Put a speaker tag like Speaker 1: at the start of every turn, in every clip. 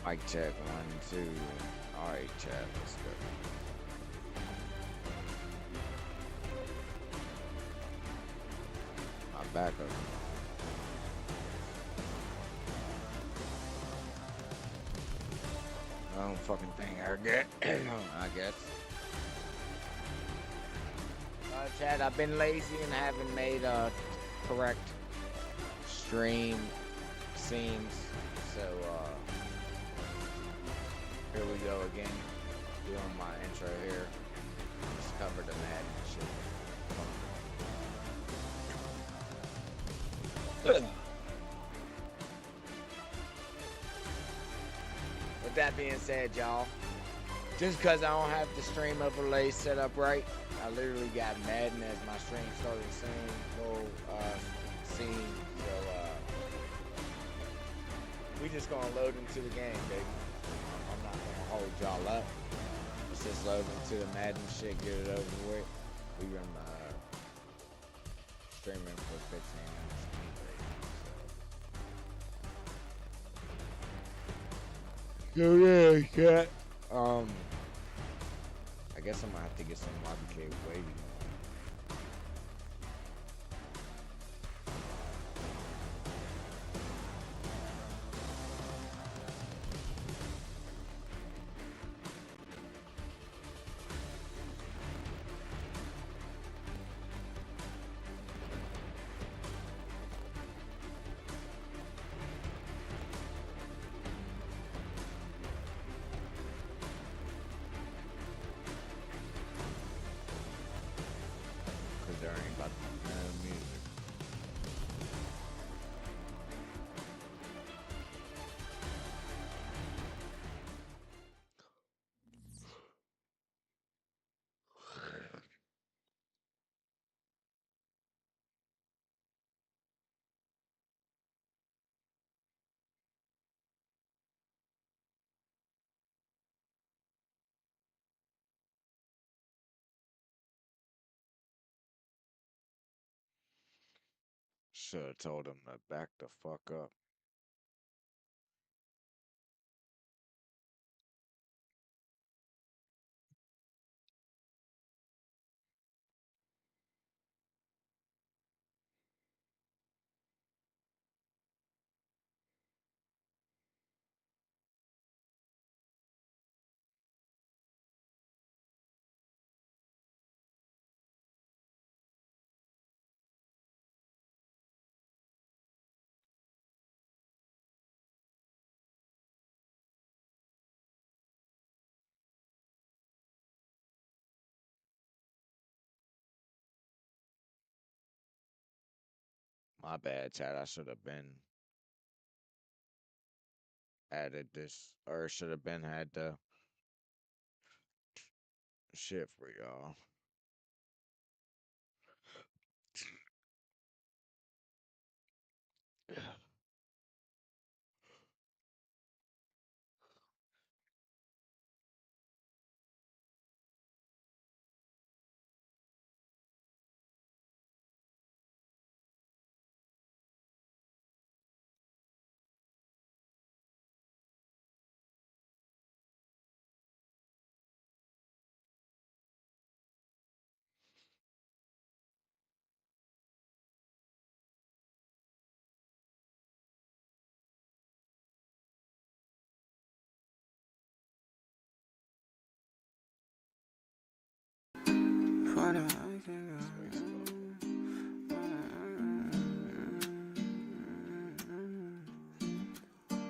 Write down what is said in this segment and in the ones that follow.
Speaker 1: Mic check, 1, 2. Alright, chat, let's go. My backup. I don't fucking think I get. I guess. Chad, I've been lazy and haven't made a correct stream scenes. So, here we go again. Doing my intro here. Just cover the Madden shit. With that being said, y'all, just because I don't have the stream overlay set up right, I literally got Madden as my stream starting soon. Full scene. So we just gonna load into the game, baby. I'm not gonna hold y'all up. Let's just load into the Madden shit, get it over with. We been streaming for 15 minutes anyway, so yeah, cat. I guess I'm gonna have to get some RBK wavy. Cause there ain't about the music. Should've told him to back the fuck up. My bad, Chad. I should have been added this, or should have been had the shit for y'all.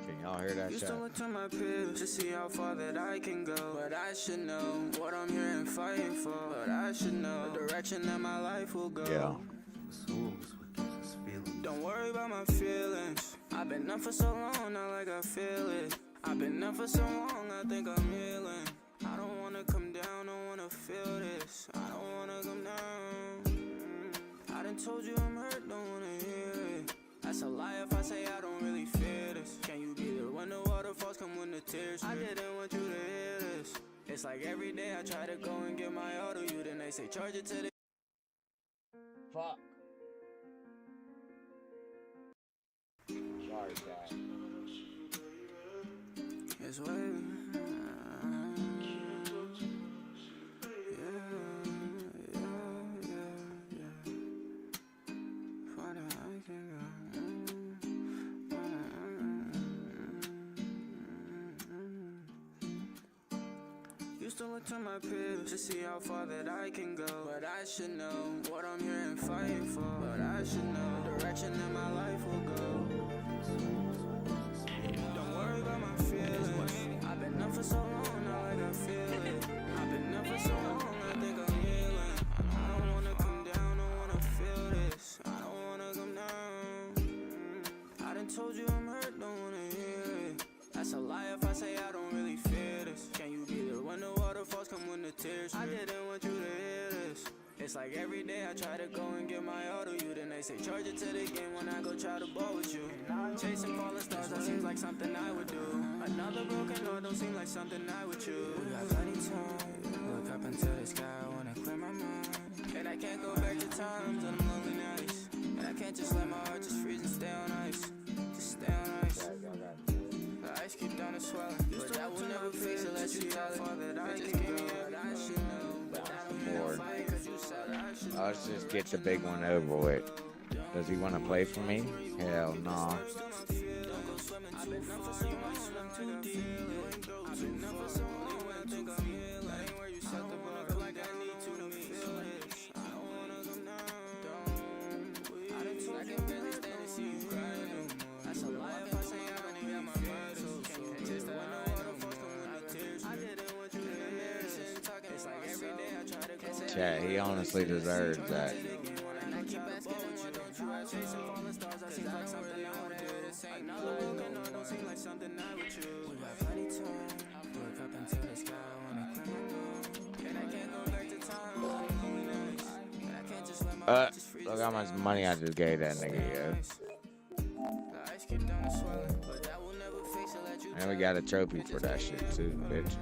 Speaker 1: Can y'all hear that?
Speaker 2: Used to look to my peers to see how far that I can go, but I should know what I'm here and fighting for. But I should know the direction that my life will go.
Speaker 1: Yeah.
Speaker 2: Don't worry about my feelings. I've been up for so long, not like I feel it. I've been up for so long, I think I'm healing. I don't wanna come down, don't wanna feel this. I don't wanna come down. I done told you I'm hurt, don't wanna hear it. That's a lie if I say I don't really feel this. Can you be there when the waterfalls come when the tears? I didn't want you to hear this. It's like every day I try to go and get my auto, you then they say charge it to the
Speaker 1: Fuck. Sorry, Chad.
Speaker 2: It's wavy. Used to look to my peers to see how far that I can go. But I should know what I'm here and fighting for. But I should know the direction that my life will go. Don't worry about my feelings. I've been up for so long, now like I feel it. I've been up for so long, I think I'm healing. I don't wanna come down, don't wanna feel this. I don't wanna come down. I done told you I'm hurt, don't wanna hear it. That's a lie if I say I don't really feel this. Can you be there when the waterfalls come when the tears? I didn't want you to hear this. It's like every day I try to go and get my all to you. Then they say charge it to the game when I go try to ball with you. Chasing falling stars, that seems like something I would do. Another broken heart don't seem like something I would choose. We got plenty time, look up into the sky, I wanna clear my mind. And I can't go back to times when I'm lonely nights. And I can't just let my heart just freeze and stay on ice. Just stay on ice. The ice keep down and swelling, but that will never fix it. Let you tell it that I just can't get I should know, but that don't mean I'll fight, cause you said I should know.
Speaker 1: Let's just get the big one over with. Does he want to play for me? Hell no. Nah. Chat, he honestly deserves that. Look how much money I just gave that nigga, yo. And we got a trophy for that shit too, bitch.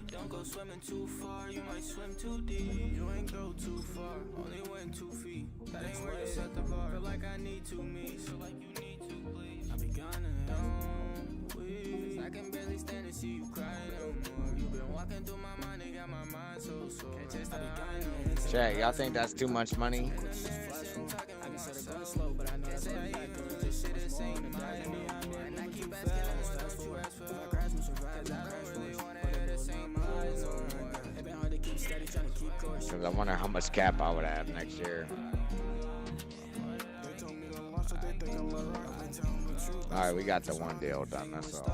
Speaker 2: Don't go swimming too far, you might swim too deep. You ain't go too far, only went 2 feet. That ain't where you set the bar. Feel like I need to meet. Feel like you need to, please. I be gone and don't we? I can barely stand to see you crying no more. You been walking through my mind, and got my mind so sore. Can't taste that I
Speaker 1: Chat, y'all think that's too much money?
Speaker 2: I can set it going slow, but I know that's what I got. This shit is insane. And I keep asking, don't you ask for my crash and survive. I don't really want to hear the same eyes no more. It been hard to keep steady, trying to keep course.
Speaker 1: Cause I wonder how much cap I would have next year. Alright, we got the one deal done, that's all.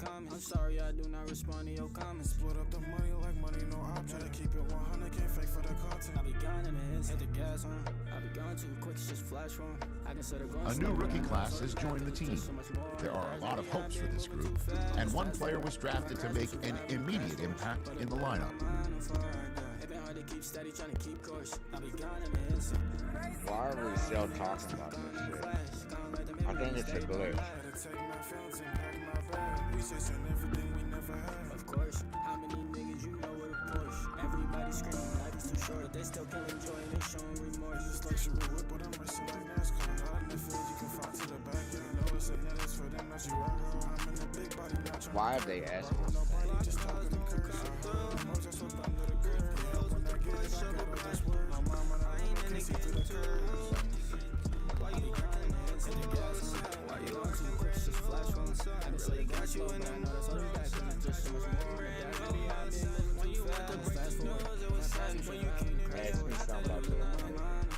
Speaker 2: I'm sorry I do not respond to your comments. Split up the money like money, no object. To keep it 100, can't fake for the content. I be gone in the hits, hit the gas on. I be gone too quick, it's just flash on. I can set a going.
Speaker 3: A new rookie class has joined the team. There are a lot of hopes for this group, and one player was drafted to make an immediate impact in the lineup.
Speaker 1: Why are we still talking about this shit? I think it's a glitch.
Speaker 2: Of course, how many niggas you know with a push? Everybody screaming, life is too short, but they still can enjoy and they showing remorse. Just like she would whip, but I'm racing like NASCAR. Out in the field, you can fall to the back. Yeah, I know it's a net, it's for them, not you are, girl. I'm in the big body, not trying.
Speaker 1: Why have they asked me?
Speaker 2: Just talking to curse. Just so under the curve. When I get it, I got all this word. My mama, I ain't in the game to the curve. Why you crying? Hit the gas on. Why you on too quick? Just flash on the side. I really got you in there. Just so much more. When you went to fast forward, it was sad when you came to
Speaker 1: Ask me something about that.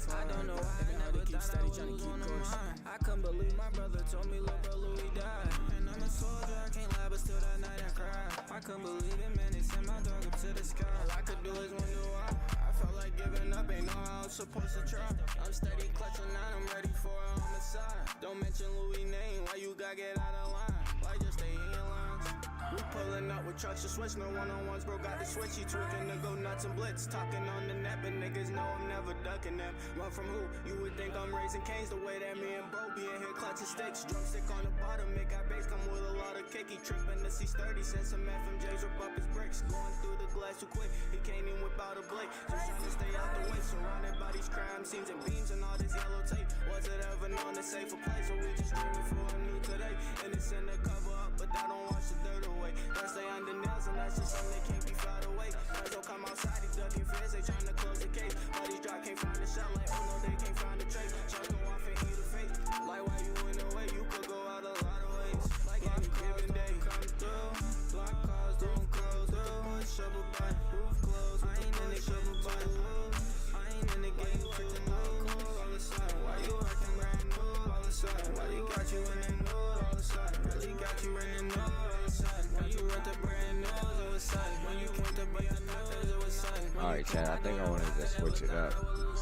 Speaker 2: I don't know why I to keep steady trying to keep course. I couldn't believe my brother told me little bro Louis died. And I'm a soldier, I can't lie, but still that night I cried. I couldn't believe it, man, they sent my dog up to the sky. All I could do is wonder why. I felt like giving up, ain't know how I was supposed to try. I'm steady clutching now, I'm ready for a homicide. Don't mention Louis' name, why you gotta get out of line? Why just stay in your lines? We pull pulling up with trucks to switch, no one-on-ones, bro, got the switch. He tweaking to go nuts and blitz, talking on the net, but niggas know I'm never ducking them. Run from who? You would think I'm raising canes the way that me and bro be in here clutching sticks. Drumstick on the bottom, it got bass, come with a lot of kick. He tripping to C30, send some FMJs, rip up his bricks. Going through the glass too quick, he can't even whip out a blade. Just trying to stay out the way, surrounded by these crime scenes and beams and all this yellow tape. Was it ever known to safer place, or we just dreaming for a new today? And it's in the cover up, but I don't wash the dirt away. That stay under nails, and that's just something that can't be filed away. Guys don't come outside, he ducking feds, they trying to close the case. All these drop can't find a shot, like oh no, they can't find a trace. Chuck go off and eat a face. Like why you in the way, you could go out a lot of ways. Like any given day, come through. Block cars don't close through. Shovel by roof closed. I ain't in the shovel by loose. I ain't in the game to lose. All of a sudden, why you acting brand new? All of a sudden, why you got you in the nude? All of a sudden, really got you in the nude? All of a sudden, when you wrote the brand news, it was sudden. When you came to be a news, it was sudden.
Speaker 1: Alright, Chad, I think I wanted to switch it up.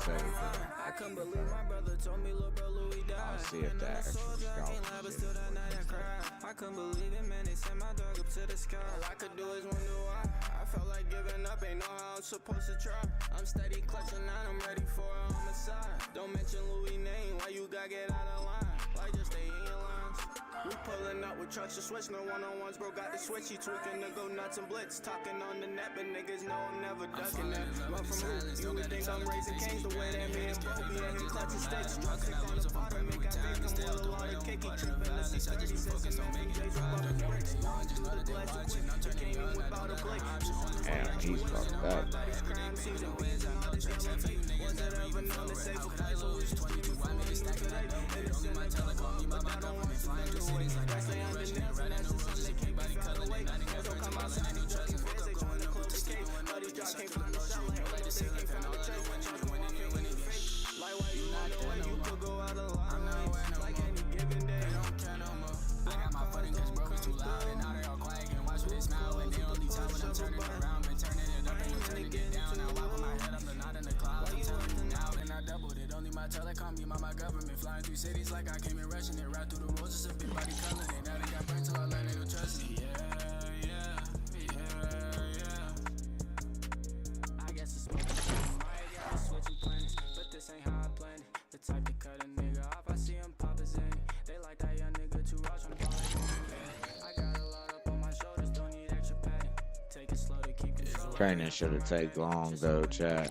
Speaker 2: I couldn't believe my brother told me, little bro Louis died.
Speaker 1: I'll see if that actually
Speaker 2: I couldn't believe it, man. They sent my dog up to the sky. All I could do is wonder why. I felt like giving up, ain't know how I'm supposed to try. I'm steady clutching and I'm ready for a homicide. Don't mention Louis' name, why you gotta get out of line? Like just stay in your lines. We pulling up with trucks to switch, no one-on-ones, bro, got the switch. He tweaking to go nuts and blitz, talking on the net, but niggas know I'm never ducking them. Run from who? You would think I'm raising canes the way that me and bro be in here clutching stakes. Drumstick on the bottom, it got big, come with a lot of kick. He tripping to C30, send some FMJs, rip up his bricks. Going through the glass too quick, he can't even whip out a blade.
Speaker 1: Damn, he's fucked up.
Speaker 2: Crime scenes and beans and all this yellow tape. Was it ever known to save a place, or we just tweaking for a new today? And it's in the cover up, but I don't want to fly through. I stay under nails, and that's just something they can't be found away. Guys don't come outside, he ducking feds, they trying to close the case. But these drops can't find a shot, like oh no, they can't find a trace. Shots go off and eat a face. Like why you on the way, you could go out a lot of ways. Like any given day, they don't care no more. I got my foot in cause bro is too loud, and now they all quiet, and watch what they smile. And they only tell when I'm turning around, been turning it up, and turning it down. Now I put my head up, but not in the clouds. I'm telling you now, and I doubled it. Only my telecom, me, my government. Flying through cities like I came in rushing it. Right through the roads, just a big body color. And now they got burnt till I learned they don't trust me. Yeah. I guess it's smoking. I got switching planets, but this ain't how I planned it. The type to cut a nigga off, I see him pop his end. They like that young nigga too raw, tryna fall like I got a lot up on my shoulders, don't need extra padding. Take it slow to keep control.
Speaker 1: Training should've taken long though, Chad.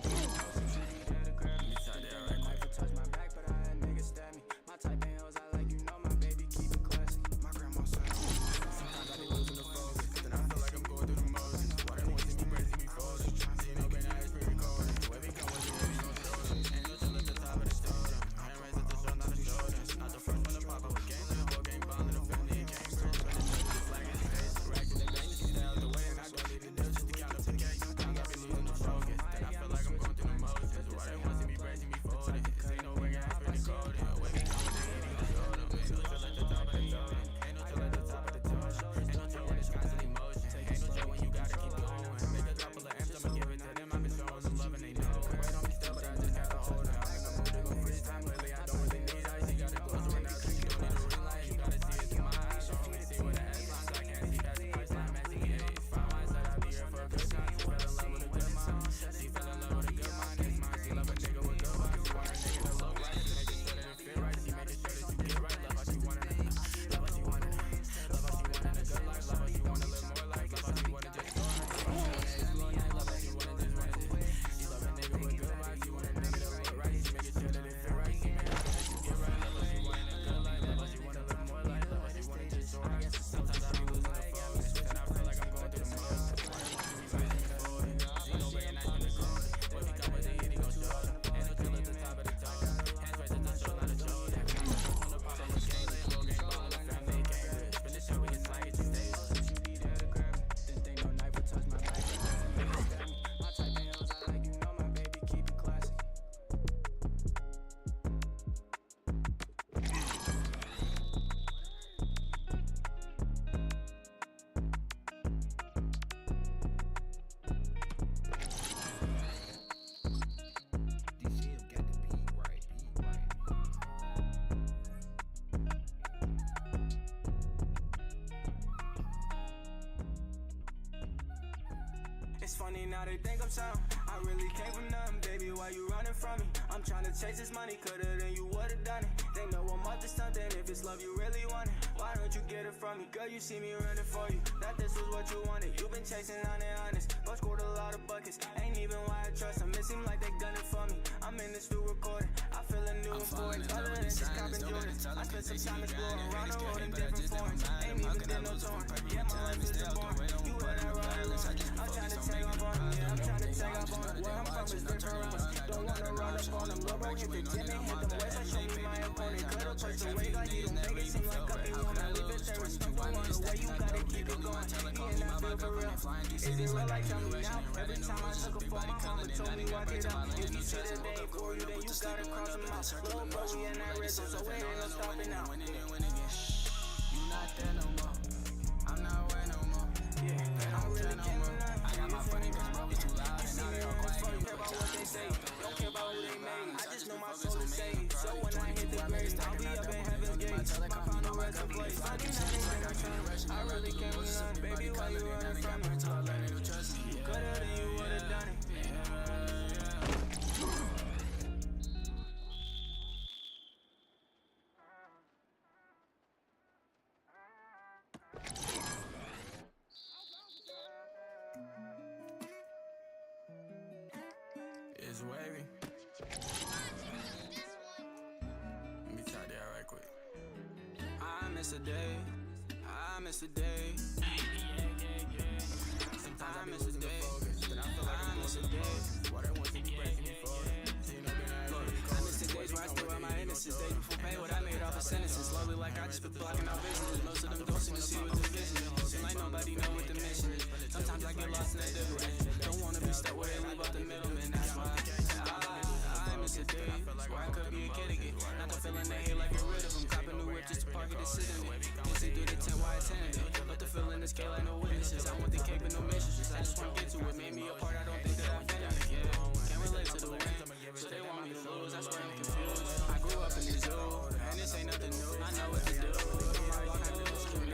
Speaker 2: It's funny now they think I'm something. I really came from nothing, baby, why you running from me? I'm trying to chase this money, coulda then you would've done it. They know I'm up to something, if it's love you really want it. Why don't you get it from me? Girl, you see me running for you, that this was what you wanted. You been chasing on it honest, but scored a lot of buckets. Ain't even why I trust them, it seem like they gunning for me. I'm in the studio recording, I feel a new important. Other than just copping Jordan, I spent some time exploring around the world in different forms. Ain't even did no touring, yeah, my life is boring. You heard that right along, I'm trying to take off on it, yeah, I'm trying to take off on it. Where I'm from is different rounds, don't wanna run up on them. Lil' bro hit the gym and hit them ways, I show me my opponent. Could've pushed away, like he don't make it seem like I be wanna leave it there. It's no one on the way, you gotta keep it going. He in that field for real, is it real? Like tell me now. Every time I took a phone, my mama told me walk it out. If you see that they ain't for you, then you gotta cross them out. Lil' bro, we in that rhythm, so it ain't no stopping now.
Speaker 4: You not there no more. I'm not aware no more.
Speaker 2: Yeah,
Speaker 4: They don't care no more. I got my funny bitch, bro, we too loud, and now they all quiet.
Speaker 2: Don't care about what they say, don't care about who they made. I just know my soul is saved. So when I hit the grave, I'll be up in heaven's gates. My final resting place. I did nothing that I turned. I really can't run, baby, why you running from me? You could've, then you would've done it.
Speaker 4: It's wavy. Let me try that right quick.
Speaker 2: I miss a day, I miss a day.
Speaker 4: Sometimes I
Speaker 2: I
Speaker 4: be
Speaker 2: miss a
Speaker 4: losing the
Speaker 2: day,
Speaker 4: focus, but I feel like
Speaker 2: I
Speaker 4: I'm
Speaker 2: miss a
Speaker 4: moving
Speaker 2: day.
Speaker 4: forward. Why they want to keep breaking me for it? See, no been
Speaker 2: I miss the days where I still had my innocence. Days before pay what I made off of sentences. Slowly like I just been blocking out business. Most of them don't seem to see what the vision is. Seem like nobody know what the mission is. Sometimes I get lost in that difference. Don't wanna be stuck where they leave out the middleman. That's why I miss a day where I could be a kid again. Not the feeling they hate like get rid of them. Cop a new whip just to park it and sit in it. Didn't see through the tent why I attended it. But the feeling is K like no witnesses. I want the cake but no missions. I just wanna get to it. Made me a part I don't think that I'm finished. Yeah, can't relate to the win. So they want me to lose. That's why I'm confused. I grew up in the zoo, and this ain't nothing new. I know what to do.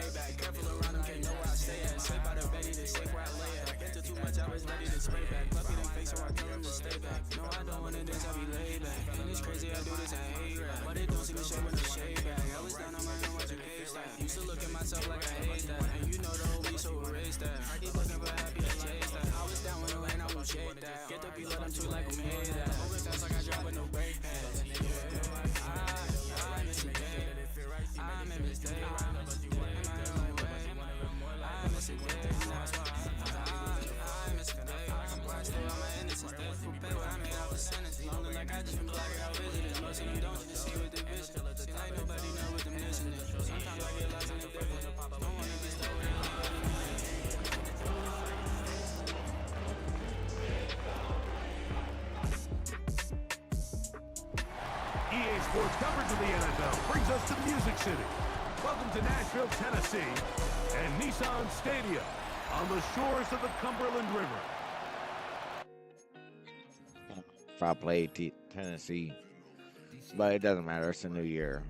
Speaker 2: Back. Careful around them, can't know where I stay at. Sleep out of bed, they safe where I lay at. Into too much, I was ready to spray back. Puppy them face, so I tell them to stay back. No, I don't wanna dance, I be laid back. And it's crazy, I do this, I hate rap. But it don't seem to show when the shade back. I was down on my own, watching cave stack. Used to look at myself like I hate that. And you know the whole week, so erase that. I keep looking for happy, I chase that. I was down when it rained, I won't shake that. Get the beat, let them tweet like who made that. Moving fast like I drive with no brake pads. I miss a day. I made mistakes. I miss a day, that's why I miss a day. I still on my innocence, dead for pay what I made, I was sentenced. Lonely like I just been blocking out visitors. Most of you don't just see with the vision. Seem like nobody know what the mission is. Sometimes I get lost in the difference. Don't wanna be stuck with anybody.
Speaker 5: EA Sports coverage of the NFL brings us to Music City. Welcome to Nashville, Tennessee, and Nissan Stadium on the shores of the Cumberland River.
Speaker 1: If I played Tennessee, but it doesn't matter. It's a new year.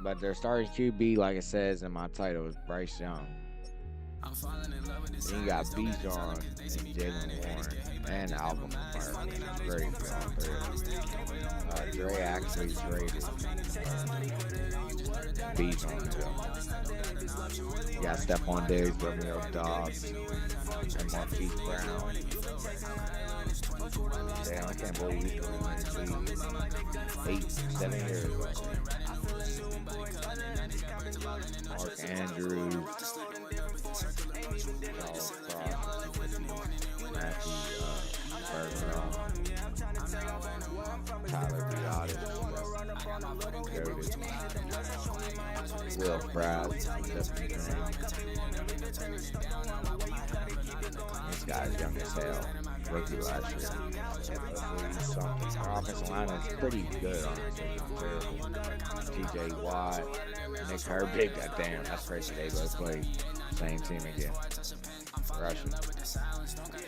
Speaker 1: But their starting QB, like it says in my title, is Bryce Young. Then you got Bijan and Jalen Warren and Alvin Kamara. Very good. Dre actually is rated Bijan too. You got Stephon Diggs, Romeo Dobbs, and Marquise Brown. Damn, I can't believe he's doing this league 8-7 years ago. Mark Andrews, Charles Cross, Matthew Bergeron, Tyler Biotis, Will Fries, Justin Green. This guy's young as hell. Rookie last year. Something. Our offensive line is pretty good, honestly. Not terrible. TJ Watt, Nick Herbig. Damn, that's crazy. They both play same team again. Russian.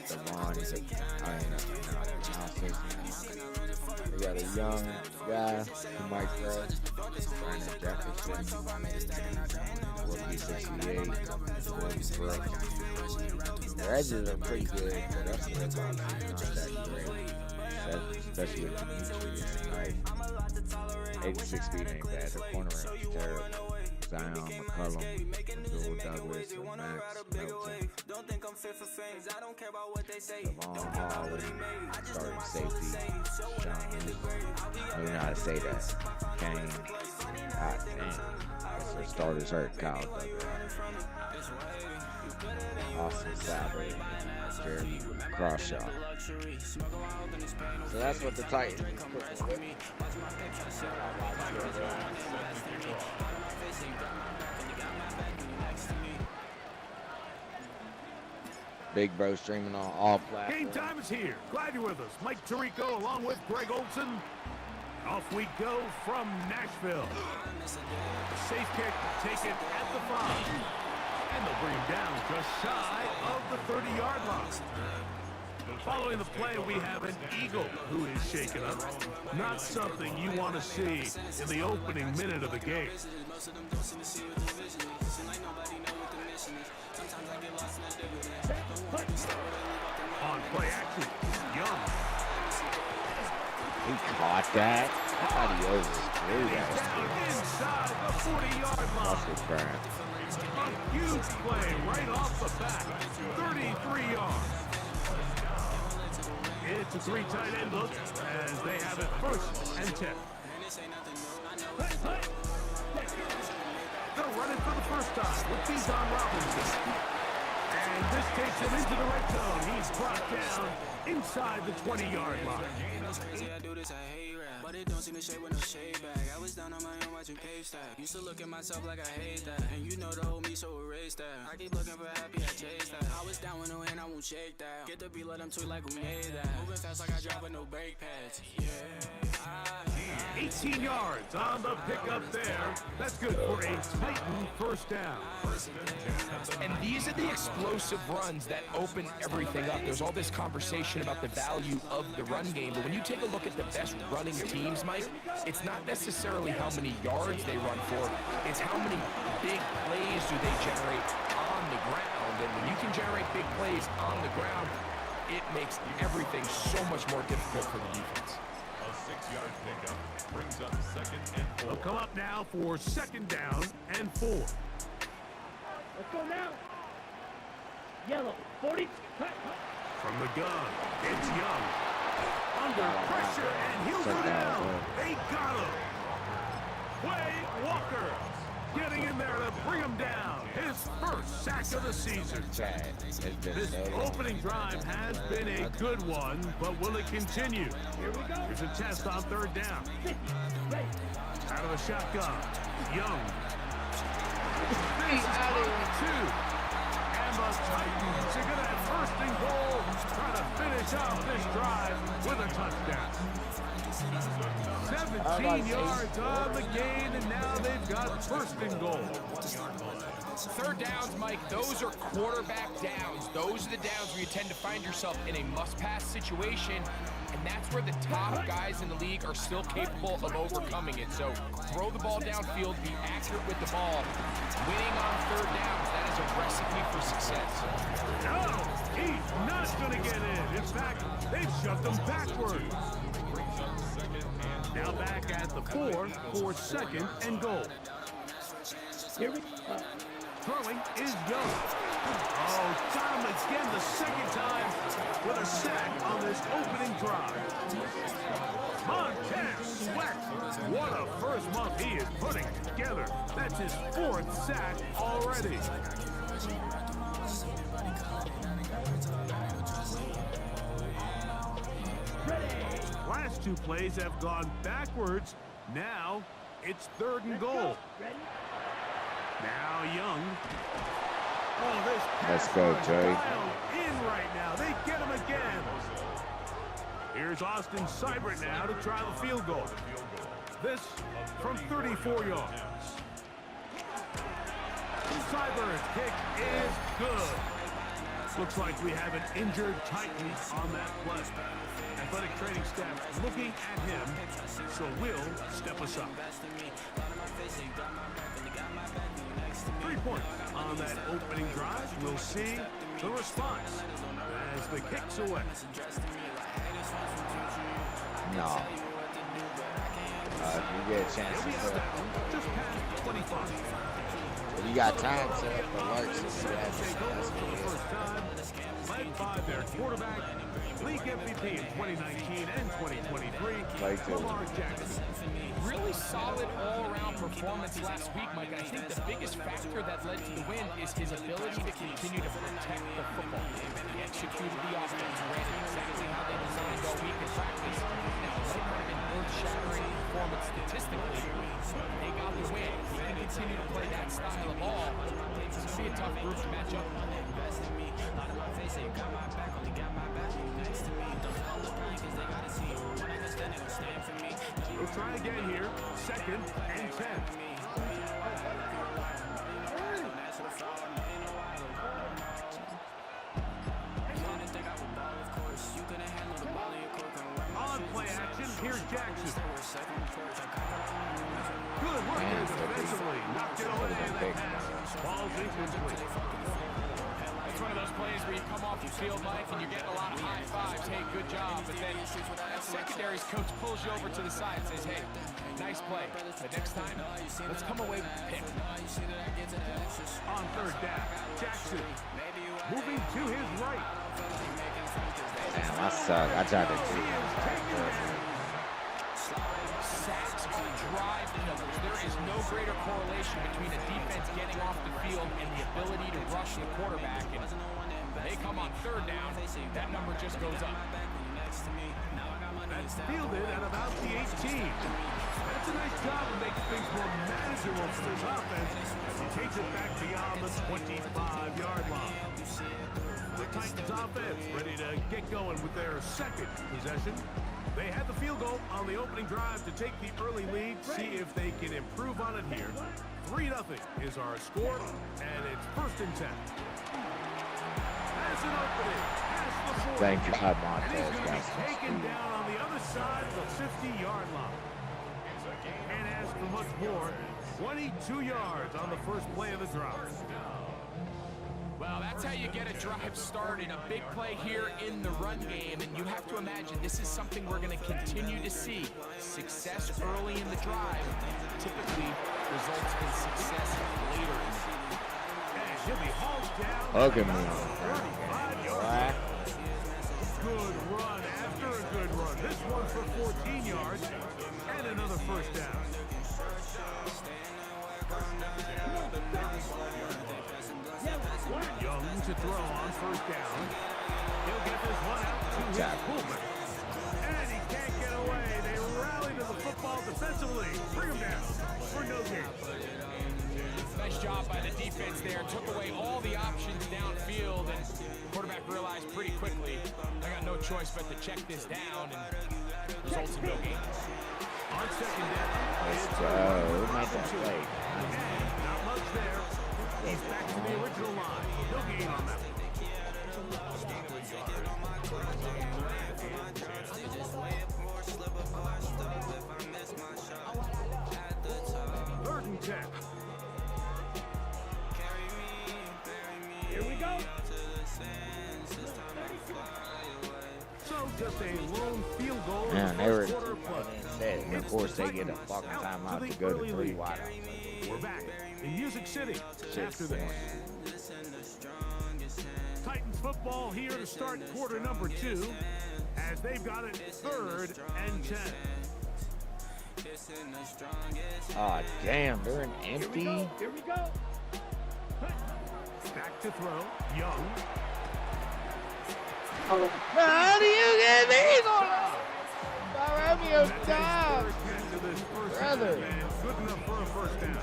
Speaker 1: Devon, he's I don't know. We got a young guy who might throw. Brandon Jefferson. Rookie 68. William Brooks. Their edges are pretty good, but that's what it's not that great. Especially with Demetrius. Like, 86 speed ain't bad. The corner is terrible. Zion, McCollum, Abdul Douglas, and Max Melton. Devon Hall, starting safety. Sean, I don't know how to say that. Kane. God damn. Guess the starters hurt. Kyle Douglas. Austin Saber. Jeremy Crawshaw. So that's what the Titans is cooking with. Big Bro streaming on all platforms.
Speaker 5: Game time is here. Glad you're with us. Mike Tirico along with Greg Olson. Off we go from Nashville. Safe kick taken at the 5. And they'll bring him down just shy of the 30-yard line. Following the play, we have an Eagle who is shaken up. Not something you want to see in the opening minute of the game. On play action, Young.
Speaker 1: He caught that. I thought he overthrew that.
Speaker 5: Inside the 40-yard line.
Speaker 1: Muscle cramp.
Speaker 5: A huge play right off the bat. 33 yards. It's a 3 tight end look as they have it 1st and 10. They're running for the first time with Bijan Robinson. And this takes him into the red zone. He's brought down inside the 20-yard line. But it don't seem to shade with no shade back. I was down on my own watching page stack. Used to look at myself like I hate that. And you know the old me, so erase that. I keep looking for happy, I chase that. I was down with no hand, I won't shake that. Get the beat, let them tweet like who made that. Moving fast like I drive with no brake pads. Yeah. 18 yards on the pickup there. That's good for a Titan first down.
Speaker 6: And these are the explosive runs that open everything up. There's all this conversation about the value of the run game, but when you take a look at the best running teams, Mike, it's not necessarily how many yards they run for, it's how many big plays do they generate on the ground. And when you can generate big plays on the ground, it makes everything so much more difficult for the defense.
Speaker 5: A 6-yard pickup brings up 2nd and 4. They'll come up now for 2nd down and 4.
Speaker 7: Let's go now. Yellow, 40.
Speaker 5: From the gun, it's Young. Under pressure, and he'll go down. They got him. Quay Walker getting in there to bring him down. His first sack of the season. This opening drive has been a good one, but will it continue?
Speaker 7: Here we go.
Speaker 5: Here's a test on 3rd down. Out of the shotgun, Young. Out of 2. And the Titans are going to have 1st and goal, trying to finish off this drive with a touchdown. 17 yards on the gain, and now they've got 1st and goal.
Speaker 6: 3rd downs, Mike, those are quarterback downs. Those are the downs where you tend to find yourself in a must-pass situation, and that's where the top guys in the league are still capable of overcoming it. So throw the ball downfield, be accurate with the ball. Winning on 3rd downs, that is a recipe for success.
Speaker 5: No, he's not going to get in. In fact, they've shoved him backwards. Now back at the 4 for 2nd and goal.
Speaker 7: Here we go.
Speaker 5: Throwing is Young. Oh, got him again the 2nd time with a sack on this opening drive. Montez Sweat. What a first month he is putting together. That's his 4th sack already. Last 2 plays have gone backwards. Now it's 3rd and goal. Now Young. Oh, this
Speaker 1: Let's go, Jay.
Speaker 5: In right now. They get him again. Here's Austin Seibert now to try the field goal. This from 34 yards. Seibert's kick is good. Looks like we have an injured Titan on that play. Athletic training staff looking at him, so will step us up. 3 points on that opening drive. We'll see The response as the kick's away.
Speaker 1: No. If you get a chance to put,
Speaker 5: Just past 25.
Speaker 1: if you got time to alerts and see that,
Speaker 5: Take over for the first time, led by their quarterback, league MVP in 2019 and 2023, Lamar Jackson.
Speaker 6: Really solid all-around performance last week, Mike. And I think the biggest factor that led to the win is his ability to continue to protect the football. He executed the offense, ran it exactly how they designed all week in practice. Now, it's kind of an earth-shattering performance statistically. They got the win. He can continue to play that style of ball. It's going to be a tough group to match up with.
Speaker 5: We'll try again here. 2nd and 10. On play action, here's Jackson. Good work there defensively. Knocked it away. That pass. Ball's incomplete.
Speaker 6: It's one of those plays where you come off the field, Mike, and you're getting a lot of high fives. Hey, good job. But then that secondary's coach pulls you over to the side and says, hey, nice play. But next time, let's come away with the pick.
Speaker 5: On 3rd down, Jackson moving to his right.
Speaker 1: damn, I suck. I tried to do
Speaker 6: Sacks are drive killers. There is no greater correlation between a defense getting off the field and the ability to rush the quarterback. And they come on 3rd down, that number just goes up.
Speaker 5: That's fielded at about the 18. That's a nice job to make things more manageable for this offense as he takes it back beyond the 25-yard line. The Titans offense ready to get going with their 2nd possession. They had the field goal on the opening drive to take the early lead, see if they can improve on it here. 3-0 is our score, and it's 1st and 10. As an opening, past the 40.
Speaker 1: Thank God,
Speaker 5: And he's
Speaker 1: Montez
Speaker 5: going to
Speaker 1: got
Speaker 5: be
Speaker 1: some
Speaker 5: taken
Speaker 1: speed.
Speaker 5: down on the other side of the 50-yard line. And as for much more, 22 yards on the first play of the drive.
Speaker 6: Well, that's how you get a drive started. A big play here in the run game, and you have to imagine this is something we're going to continue to see. Success early in the drive typically results in success later in the game.
Speaker 5: And he'll be hauled down.
Speaker 1: Look at me.
Speaker 5: 35 yards.
Speaker 1: Right.
Speaker 5: Good run after a good run. This one for 14 yards and another 1st down. Young to throw on 1st down. He'll get this one out to his fullback. And he can't get away. They rally to the football defensively. Bring him down for no gain.
Speaker 6: Nice job by the defense there. Took away all the options downfield, and the quarterback realized pretty quickly, I got no choice but to check this down, and results in no gain.
Speaker 5: On 2nd down.
Speaker 1: Let's go. Who made that play?
Speaker 5: Not much there. He's back to the original line. No gain on that one. 3rd and 10.
Speaker 7: Here we go.
Speaker 5: So just a lone field goal in
Speaker 1: Man,
Speaker 5: the
Speaker 1: they were
Speaker 5: first quarter play.
Speaker 1: said, and of course they get a fucking timeout to go to 3 wide out.
Speaker 5: We're back in Music City after this. Titans football here to start quarter number 2 as they've got it 3rd and 10.
Speaker 1: Oh, damn, they're an empty.
Speaker 7: Here we go.
Speaker 5: Back to throw. Young.
Speaker 1: How do you get these on Romeo,
Speaker 5: That's
Speaker 1: stop.
Speaker 5: a 3rd catch of this first
Speaker 1: Brother.
Speaker 5: half, and good enough for a 1st down.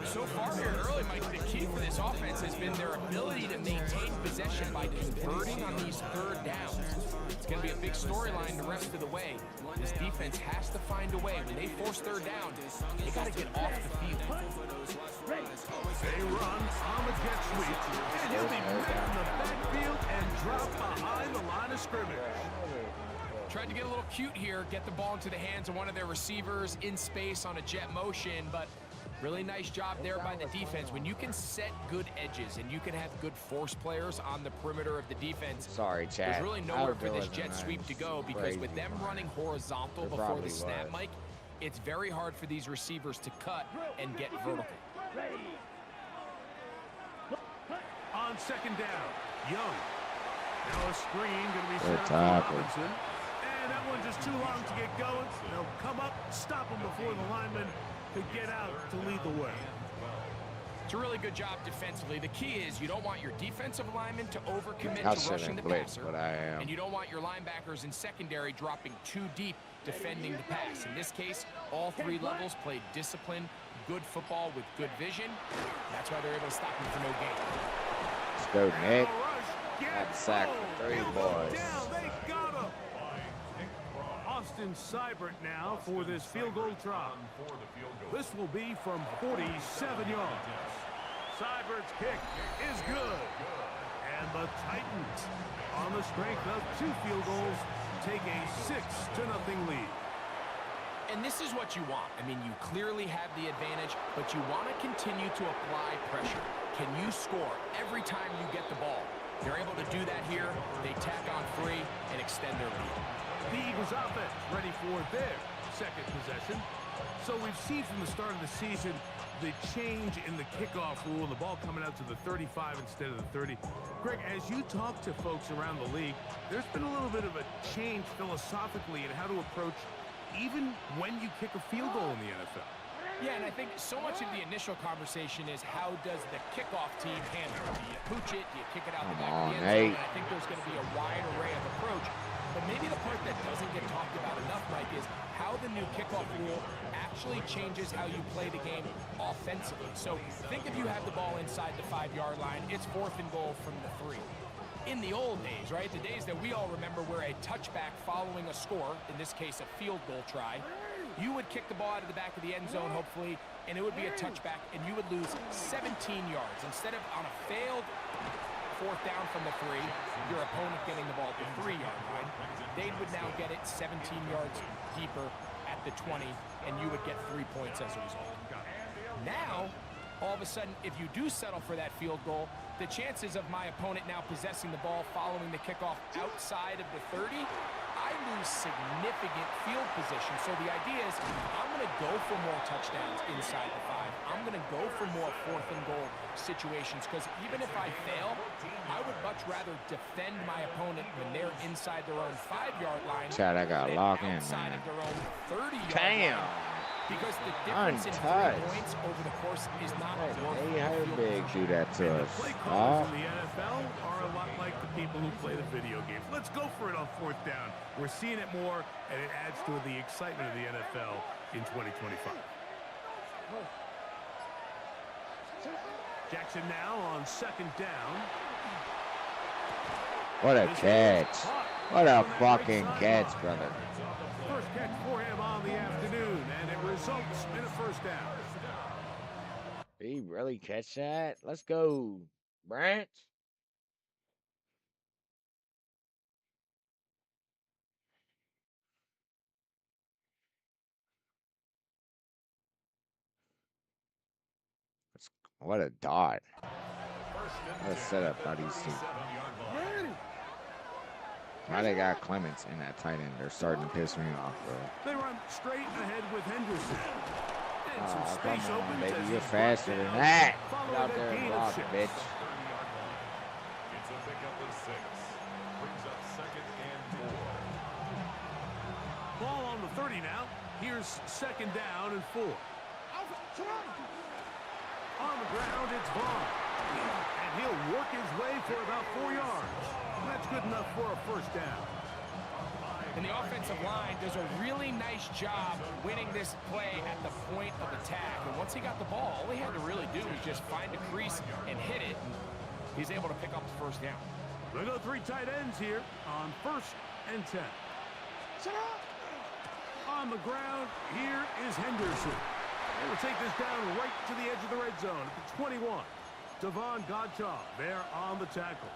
Speaker 6: So far here early, Mike, the key for this offense has been their ability to maintain possession by converting on these 3rd downs. It's going to be a big storyline the rest of the way. This defense has to find a way. When they force 3rd down, they got to get off the field.
Speaker 5: They run on the jet sweep, and he'll be met in the backfield and drop behind the line of scrimmage.
Speaker 6: Tried to get a little cute here, get the ball into the hands of one of their receivers in space on a jet motion, but Really nice job there by the defense. When you can set good edges and you can have good force players on the perimeter of the defense,
Speaker 1: Sorry, Chad.
Speaker 6: there's really nowhere for this jet sweep to go, because with them running horizontal before the snap, Mike, it's very hard for these receivers to cut and get vertical.
Speaker 5: On second down, Young. Now a screen going to be set up for Robinson. And that one just too long to get going. They'll come up, stop him before the lineman could get out to lead the way.
Speaker 6: It's a really good job defensively. The key is you don't want your defensive linemen to overcommit to rushing the
Speaker 1: blitz,
Speaker 6: passer,
Speaker 1: but I am.
Speaker 6: and you don't want your linebackers in secondary dropping too deep defending the pass. In this case, all three levels played disciplined, good football with good vision. That's why they're able to stop him for no gain.
Speaker 1: Let's go, Nick. That sack for 3 boys.
Speaker 5: They got him. Austin Seibert now for this field goal try. This will be from 47 yards. Seibert's kick is good. And the Titans, on the strength of 2 field goals, take a 6-0 lead.
Speaker 6: And this is what you want. I mean, you clearly have the advantage, but you want to continue to apply pressure. Can you score every time you get the ball? They're able to do that here. They tack on 3 and extend their lead.
Speaker 5: The Eagles offense ready for their second possession. So we've seen from the start of the season the change in the kickoff rule and the ball coming out to the 35 instead of the 30. Greg, as you talk to folks around the league, there's been a little bit of a change philosophically in how to approach even when you kick a field goal in the NFL.
Speaker 6: Yeah, and I think so much of the initial conversation is how does the kickoff team handle it? Do you pooch it? Do you kick it out the back of the end zone? And I think there's going to be a wide array of approach. But maybe the part that doesn't get talked about enough, Mike, is how the new kickoff rule actually changes how you play the game offensively. So think if you have the ball inside the 5-yard line, it's 4th and goal from the 3. In the old days, right, the days that we all remember where a touchback following a score, in this case a field goal try, you would kick the ball out of the back of the end zone, hopefully, and it would be a touchback, and you would lose 17 yards. Instead of on a failed 4th down from the 3, your opponent getting the ball at the 3-yard line, they would now get it 17 yards deeper at the 20, and you would get 3 points as a result. Now, all of a sudden, if you do settle for that field goal, the chances of my opponent now possessing the ball following the kickoff outside of the 30, I lose significant field position. So the idea is I'm going to go for more touchdowns inside the 5. I'm going to go for more 4th and goal situations, because even if I fail, I would much rather defend my opponent when they're inside their own 5-yard line
Speaker 1: Chad, I got locked in,
Speaker 6: outside
Speaker 1: man.
Speaker 6: of their own 30-yard
Speaker 1: Damn.
Speaker 6: line. Because the difference in 3 points over the course is not worth
Speaker 1: Hey, how big do that to
Speaker 5: And
Speaker 1: us?
Speaker 5: the play calls in the NFL are a lot like the people who play the video games. Let's go for it on 4th down. We're seeing it more, and it adds to the excitement of the NFL in 2025. Jackson now on 2nd down.
Speaker 1: What a catch. What a fucking catch, brother.
Speaker 5: First catch for him on the afternoon, and it results in a 1st down.
Speaker 1: Did he really catch that? Let's go, Branch. What a dot. What a setup by these two. Why they got Clements in that tight end? They're starting to piss me off, bro.
Speaker 5: They run straight ahead with Henderson. And some
Speaker 1: Oh,
Speaker 5: space
Speaker 1: come on,
Speaker 5: opens
Speaker 1: baby.
Speaker 5: as
Speaker 1: You're
Speaker 5: he
Speaker 1: faster
Speaker 5: brought
Speaker 1: than
Speaker 5: down
Speaker 1: that.
Speaker 5: following
Speaker 1: Get out
Speaker 5: that
Speaker 1: there and
Speaker 5: gain of
Speaker 1: block,
Speaker 5: 6.
Speaker 1: bitch.
Speaker 8: It's a pickup of 6. Brings up 2nd and 4.
Speaker 5: Ball on the 30 now. Here's 2nd down and 4. On the ground, it's Vaughn. And he'll work his way for about 4 yards. That's good enough for a 1st down.
Speaker 6: And the offensive line does a really nice job winning this play at the point of attack. And once he got the ball, all he had to really do was just find a crease and hit it. And he's able to pick up the 1st down.
Speaker 5: They go 3 tight ends here on 1st and 10. On the ground, here is Henderson. They will take this down right to the edge of the red zone at the 21. Devon Godchaux there on the tackle.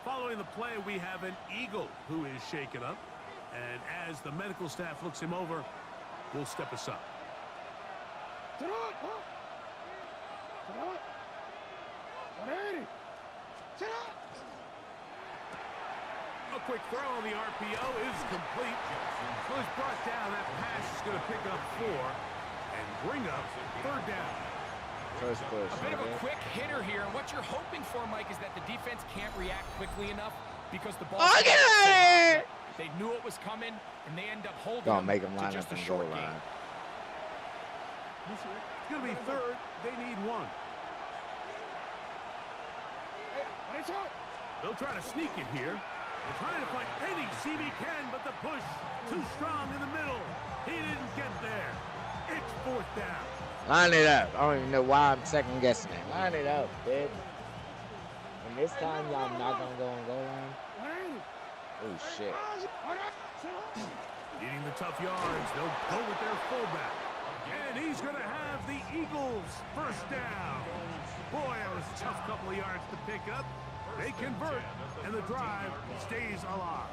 Speaker 5: Following the play, we have an Eagle who is shaken up. And as the medical staff looks him over, we'll step aside. A quick throw on the RPO is complete. So he's brought down. That pass is going to pick up 4 and bring up 3rd down.
Speaker 1: First push.
Speaker 6: A bit of a quick hitter here, and what you're hoping for, Mike, is that the defense can't react quickly enough because the ball.
Speaker 1: Okay.
Speaker 6: They knew it was coming, and they end up holding.
Speaker 1: Don't make them
Speaker 6: to
Speaker 1: line
Speaker 6: just
Speaker 1: up
Speaker 6: a
Speaker 1: and goal
Speaker 6: short
Speaker 1: line.
Speaker 6: game.
Speaker 5: It's going to be 3rd. They need 1. They'll try to sneak it here. They're trying to find any seam he can, but the push too strong in the middle. He didn't get there. It's 4th down.
Speaker 1: Line it up. I don't even know why I'm second guessing it. Line it up, bitch. And this time y'all not gonna go on goal line. Oh shit.
Speaker 5: Needing the tough yards, they'll go with their fullback. And he's gonna have the Eagles 1st down. Boy, that was a tough couple of yards to pick up. They convert, and the drive stays alive.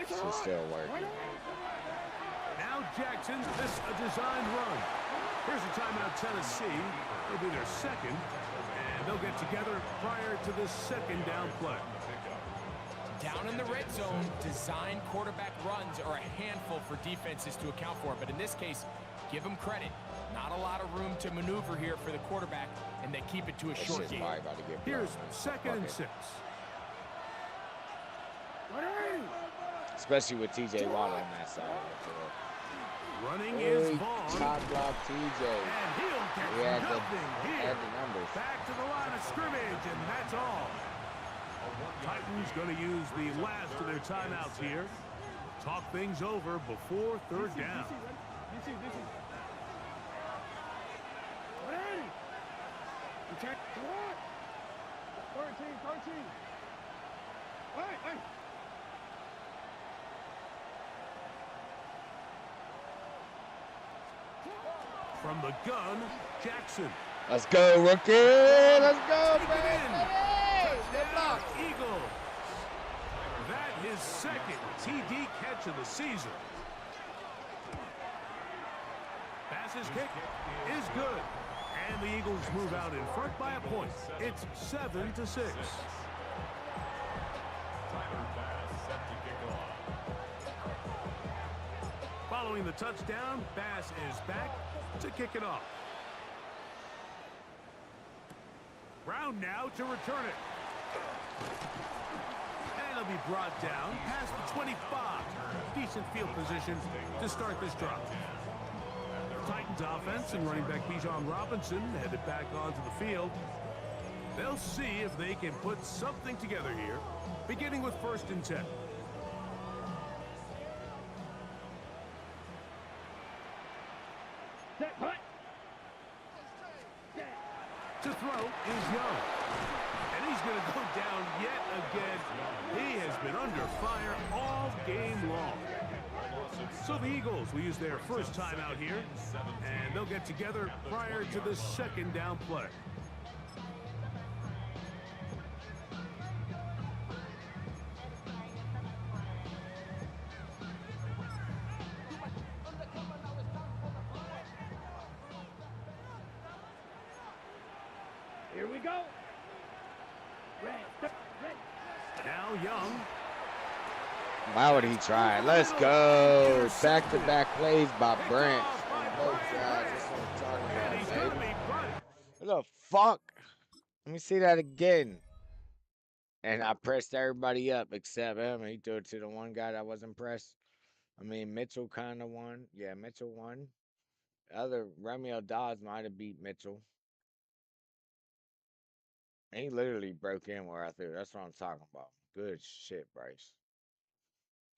Speaker 1: She's still working.
Speaker 5: Now Jackson, this a designed run. Here's a timeout, Tennessee. It'll be their 2nd, and they'll get together prior to this 2nd down play.
Speaker 6: Down in the red zone, designed quarterback runs are a handful for defenses to account for, but in this case, give them credit. Not a lot of room to maneuver here for the quarterback, and they keep it to a short game.
Speaker 5: Here's 2nd and 6.
Speaker 1: Especially with TJ Watt on that side.
Speaker 5: Running
Speaker 1: Hey,
Speaker 5: is Vaughn.
Speaker 1: top block TJ.
Speaker 5: And he'll get
Speaker 1: He had
Speaker 5: nothing here.
Speaker 1: the numbers.
Speaker 5: Back to the line of scrimmage, and that's all. Titans going to use the last of their timeouts here. Talk things over before 3rd down.
Speaker 7: Check. 13. Hey.
Speaker 5: From the gun, Jackson.
Speaker 1: Let's go, rookie. Let's go,
Speaker 5: Take it
Speaker 1: man.
Speaker 5: in. Touchdown, Eagles. That is 2nd TD catch of the season. Passes kick is good. And the Eagles move out in front by a point. It's 7-6. Following the touchdown, Bass is back to kick it off. Brown now to return it. And it'll be brought down past the 25. Decent field position to start this drive. Titans offense and running back Bijan Robinson headed back onto the field. They'll see if they can put something together here, beginning with 1st and 10. To throw is Young. And he's going to go down yet again. He has been under fire all game long. So the Eagles will use their 1st timeout here, and they'll get together prior to the 2nd down play.
Speaker 7: Here we go.
Speaker 5: Now Young.
Speaker 1: Why would he try? Let's go. Back-to-back plays by Branch. Both sides. That's what I'm talking about, baby. What the fuck? Let me see that again. And I pressed everybody up except him. He threw it to the one guy that wasn't pressed. I mean, Mitchell kind of won. Yeah, Mitchell won. The other, Romeo Dawes might have beat Mitchell. And he literally broke in where I threw. That's what I'm talking about. Good shit, Bryce.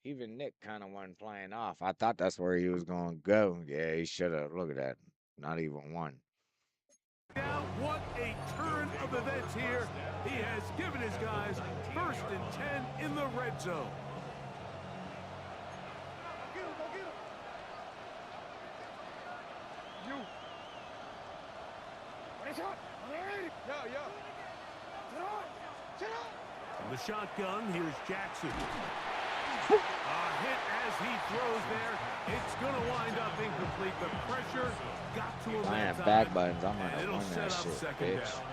Speaker 1: Even Nick kind of wasn't playing off. I thought that's where he was going to go. Yeah, he should have. Look at that. Not even one.
Speaker 5: Now, what a turn of events here. He has given his guys 1st and 10 in the red zone. From the shotgun, here's Jackson. hit as he throws there. It's going to wind up incomplete. The pressure got to him.
Speaker 1: I
Speaker 5: that
Speaker 1: am
Speaker 5: time,
Speaker 1: back buttons. I'm
Speaker 5: and
Speaker 1: gonna
Speaker 5: it'll
Speaker 1: win
Speaker 5: set
Speaker 1: that
Speaker 5: up
Speaker 1: shit,
Speaker 5: second
Speaker 1: bitch.
Speaker 5: down.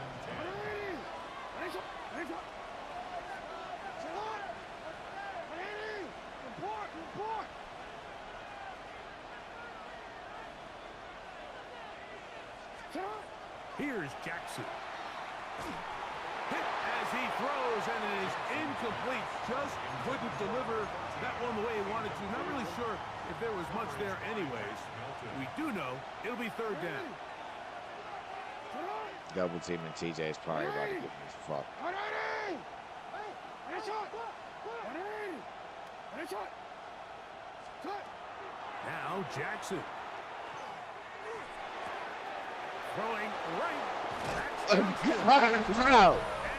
Speaker 5: Here's Jackson. Hit as he throws, and it is incomplete. Just couldn't deliver that one the way he wanted to. Not really sure if there was much there anyways. We do know it'll be third down.
Speaker 1: Double team and TJ is probably about to get me fucked.
Speaker 5: Now Jackson. Throwing right.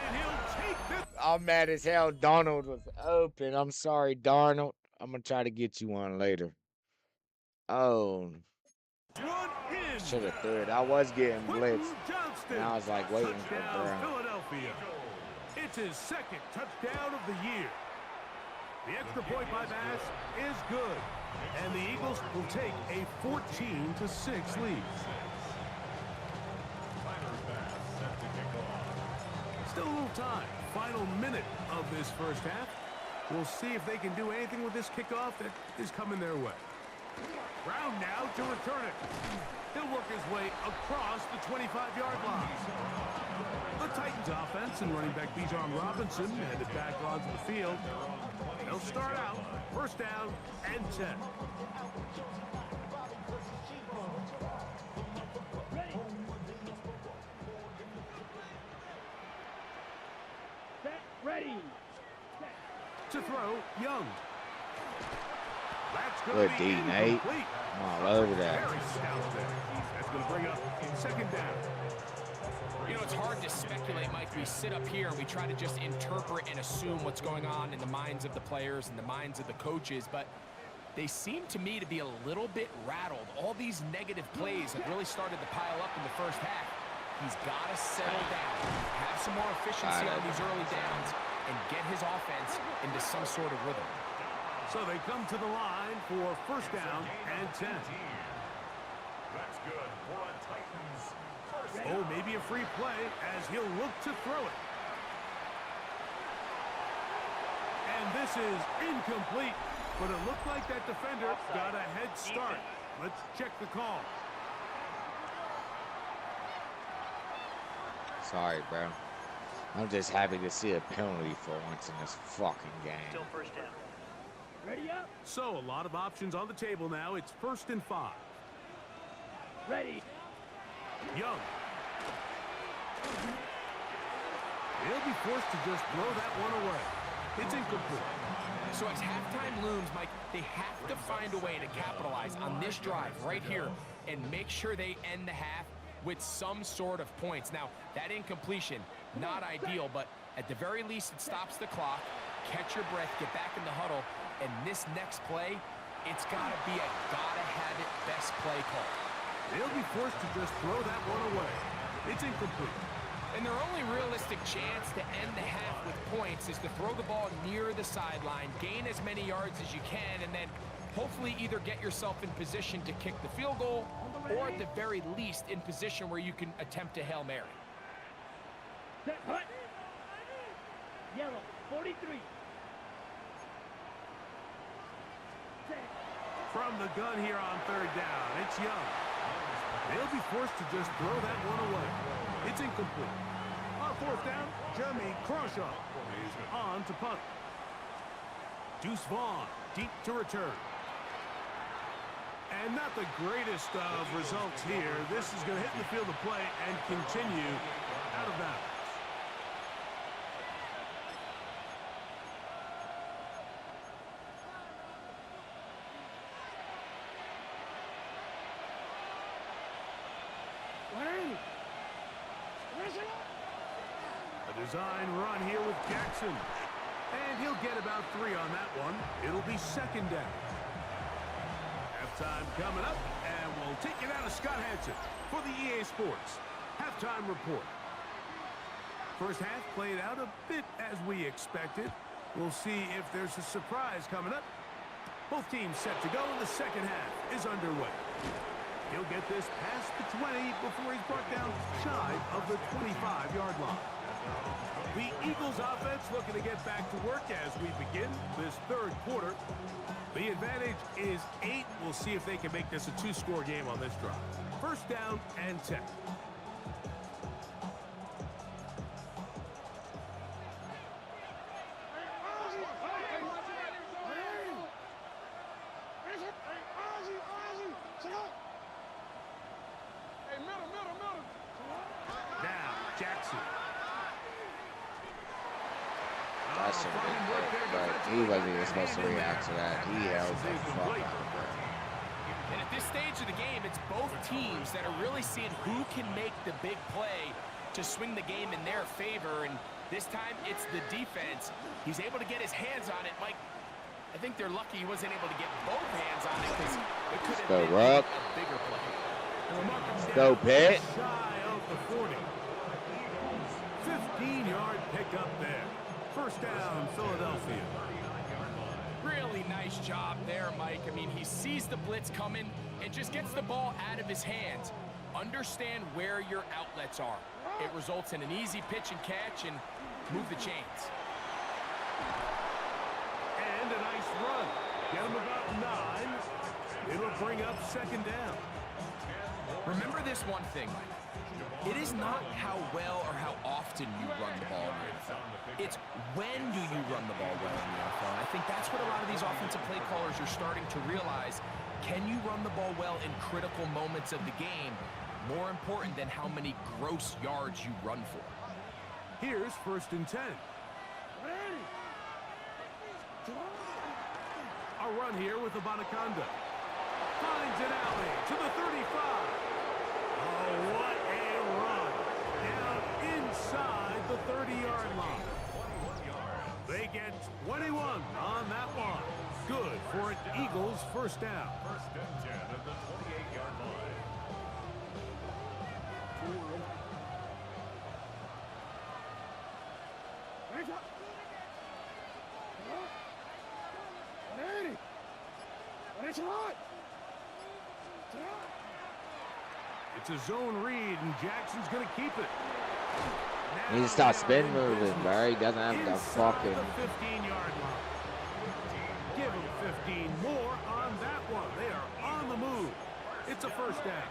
Speaker 5: And he'll take this.
Speaker 1: I'm mad as hell. Donald was open. I'm sorry, Darnold. I'm gonna try to get you one later. Oh,
Speaker 5: One in.
Speaker 1: should have threw it. I was getting
Speaker 5: Quentin
Speaker 1: blitzed.
Speaker 5: Johnston.
Speaker 1: And I was like waiting for
Speaker 5: Touchdown,
Speaker 1: Brown.
Speaker 5: Philadelphia. It's his second touchdown of the year. The extra point by Bass is good. And the Eagles will take a 14-6 lead. Still a little time. Final minute of this first half. We'll see if they can do anything with this kickoff that is coming their way. Brown now to return it. He'll work his way across the 25-yard line. The Titans offense and running back Bijan Robinson headed back onto the field. They'll start out first down and 10.
Speaker 7: Ready.
Speaker 5: To throw, Young. That's
Speaker 1: Good
Speaker 5: going to
Speaker 1: D,
Speaker 5: be
Speaker 1: Nate.
Speaker 5: incomplete.
Speaker 1: I'm all over that.
Speaker 5: Very stout there. That's going to bring up second down.
Speaker 6: You know, it's hard to speculate, Mike. We sit up here and we try to just interpret and assume what's going on in the minds of the players and the minds of the coaches, but they seem to me to be a little bit rattled. All these negative plays have really started to pile up in the first half. He's got to settle down, have some more efficiency on these early downs, and get his offense into some sort of rhythm.
Speaker 5: So they come to the line for first down and 10.
Speaker 8: That's good for a Titans first
Speaker 5: Oh, maybe a free play as he'll look to throw it. And this is incomplete, but it looked like that defender got a head start. Let's check the call.
Speaker 1: Sorry, bro. I'm just happy to see a penalty for once in this fucking game.
Speaker 7: Still first down. Ready up.
Speaker 5: So a lot of options on the table now. It's 1st and 5.
Speaker 7: Ready.
Speaker 5: Young. He'll be forced to just throw that one away. It's incomplete.
Speaker 6: So as halftime looms, Mike, they have to find a way to capitalize on this drive right here and make sure they end the half with some sort of points. Now, that incompletion, not ideal, but at the very least, it stops the clock. Catch your breath, get back in the huddle, and this next play, it's got to be a gotta-have-it best play call.
Speaker 5: They'll be forced to just throw that one away. It's incomplete.
Speaker 6: And their only realistic chance to end the half with points is to throw the ball near the sideline, gain as many yards as you can, and then hopefully either get yourself in position to kick the field goal or at the very least in position where you can attempt a Hail Mary.
Speaker 7: Set, hut. Yellow, 43. Set.
Speaker 5: From the gun here on third down, it's Young. They'll be forced to just throw that one away. It's incomplete. On fourth down, Jeremy Crawshaw is on to punt. Deuce Vaughn deep to return. And not the greatest of results here. This is going to hit the field of play and continue out of bounds. A design run here with Jackson. And he'll get about 3 on that one. It'll be second down. Halftime coming up, and we'll take you down to Scott Hansen for the EA Sports Halftime Report. First half played out a bit as we expected. We'll see if there's a surprise coming up. Both teams set to go, and the second half is underway. He'll get this past the 20 before he's brought down shy of the 25-yard line. The Eagles offense looking to get back to work as we begin this third quarter. The advantage is 8. We'll see if they can make this a 2-score game on this drive. First down and 10. Now, Jackson.
Speaker 1: That's a good play, but he wasn't even supposed to react to that. He held the fuck out of that.
Speaker 6: And at this stage of the game, it's both teams that are really seeing who can make the big play to swing the game in their favor. And this time, it's the defense. He's able to get his hands on it. Mike, I think they're lucky he wasn't able to get both hands on it because it could have been a bigger play.
Speaker 1: Let's go, Pitt.
Speaker 5: Shy of the 40. 15-yard pickup there. First down, Philadelphia.
Speaker 6: Really nice job there, Mike. I mean, he sees the blitz coming and just gets the ball out of his hands. Understand where your outlets are. It results in an easy pitch and catch and move the chains.
Speaker 5: And a nice run. Get him about 9. It'll bring up second down.
Speaker 6: Remember this one thing, Mike. It is not how well or how often you run the ball in the NFL. It's when do you run the ball well in the NFL. And I think that's what a lot of these offensive play callers are starting to realize. Can you run the ball well in critical moments of the game? More important than how many gross yards you run for.
Speaker 5: Here's first and 10. A run here with the Bonaconda. Finds an alley to the 35. Oh, what a run. Down inside the 30-yard line. They get 21 on that one. Good for an Eagles first down.
Speaker 8: First and 10 at the 28-yard line.
Speaker 5: It's a zone read, and Jackson's going to keep it.
Speaker 1: He needs to stop spin moving, bro. He doesn't have the fucking...
Speaker 5: The 15-yard line. Give him 15 more on that one. They are on the move. It's a first down.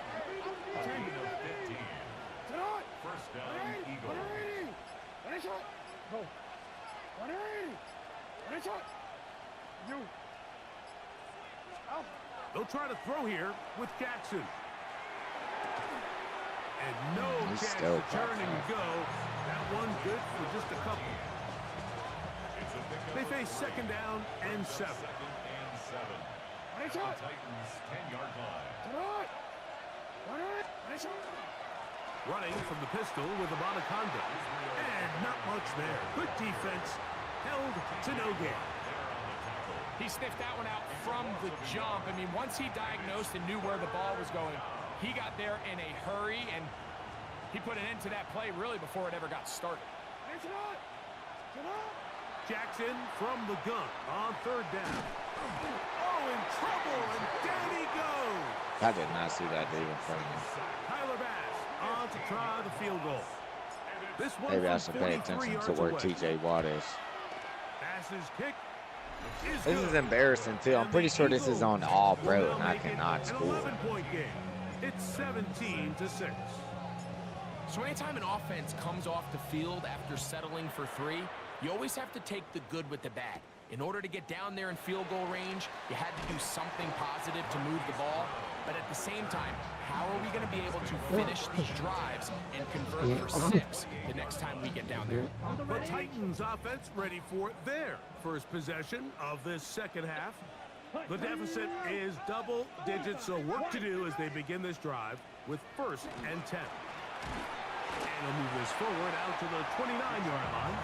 Speaker 8: First down, Eagles.
Speaker 5: They'll try to throw here with Jackson. And no
Speaker 1: He's
Speaker 5: chance
Speaker 1: still
Speaker 5: to turn and go. That one good for just a couple. They face second down and 7.
Speaker 8: Second and 7. The Titans 10-yard line.
Speaker 5: Running from the pistol with the Bonaconda. And not much there. Good defense. Held to no gain.
Speaker 6: He sniffed that one out from the jump. I mean, once he diagnosed and knew where the ball was going, he got there in a hurry, and he put an end to that play really before it ever got started.
Speaker 5: Jackson from the gun on third down. Oh, in trouble, and down he goes.
Speaker 1: I did not see that dude in front of me.
Speaker 5: Tyler Bass on to try the field goal. This one
Speaker 1: Maybe I
Speaker 5: from
Speaker 1: should pay
Speaker 5: 43
Speaker 1: attention to
Speaker 5: yards
Speaker 1: where
Speaker 5: away.
Speaker 1: TJ Watt is.
Speaker 5: Bass's kick is
Speaker 1: This
Speaker 5: good.
Speaker 1: is embarrassing, too. I'm pretty sure this is on all pro, and I cannot
Speaker 5: An
Speaker 1: score.
Speaker 5: 11-point game. It's 17-6.
Speaker 6: So anytime an offense comes off the field after settling for 3, you always have to take the good with the bad. In order to get down there in field goal range, you had to do something positive to move the ball. But at the same time, how are we going to be able to finish these drives and convert for 6 the next time we get down there?
Speaker 5: The Titans offense ready for their first possession of this second half. The deficit is double digits, so work to do as they begin this drive with first and 10. And he'll move this forward out to the 29-yard line.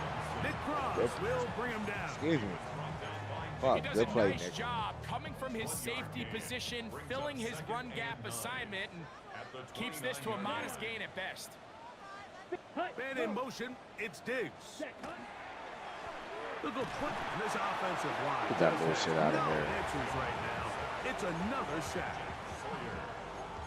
Speaker 5: Nick Cross will bring him down.
Speaker 1: Excuse me.
Speaker 6: He
Speaker 1: Fuck,
Speaker 6: does
Speaker 1: good
Speaker 6: a
Speaker 1: play,
Speaker 6: nice
Speaker 1: Nick.
Speaker 6: job coming from his safety position, filling his run gap assignment, and keeps this to a modest gain at best.
Speaker 5: Man in motion, it's Diggs. Look at this offensive line.
Speaker 1: Get that bullshit out of
Speaker 5: no
Speaker 1: here.
Speaker 5: answers right now. It's another sack.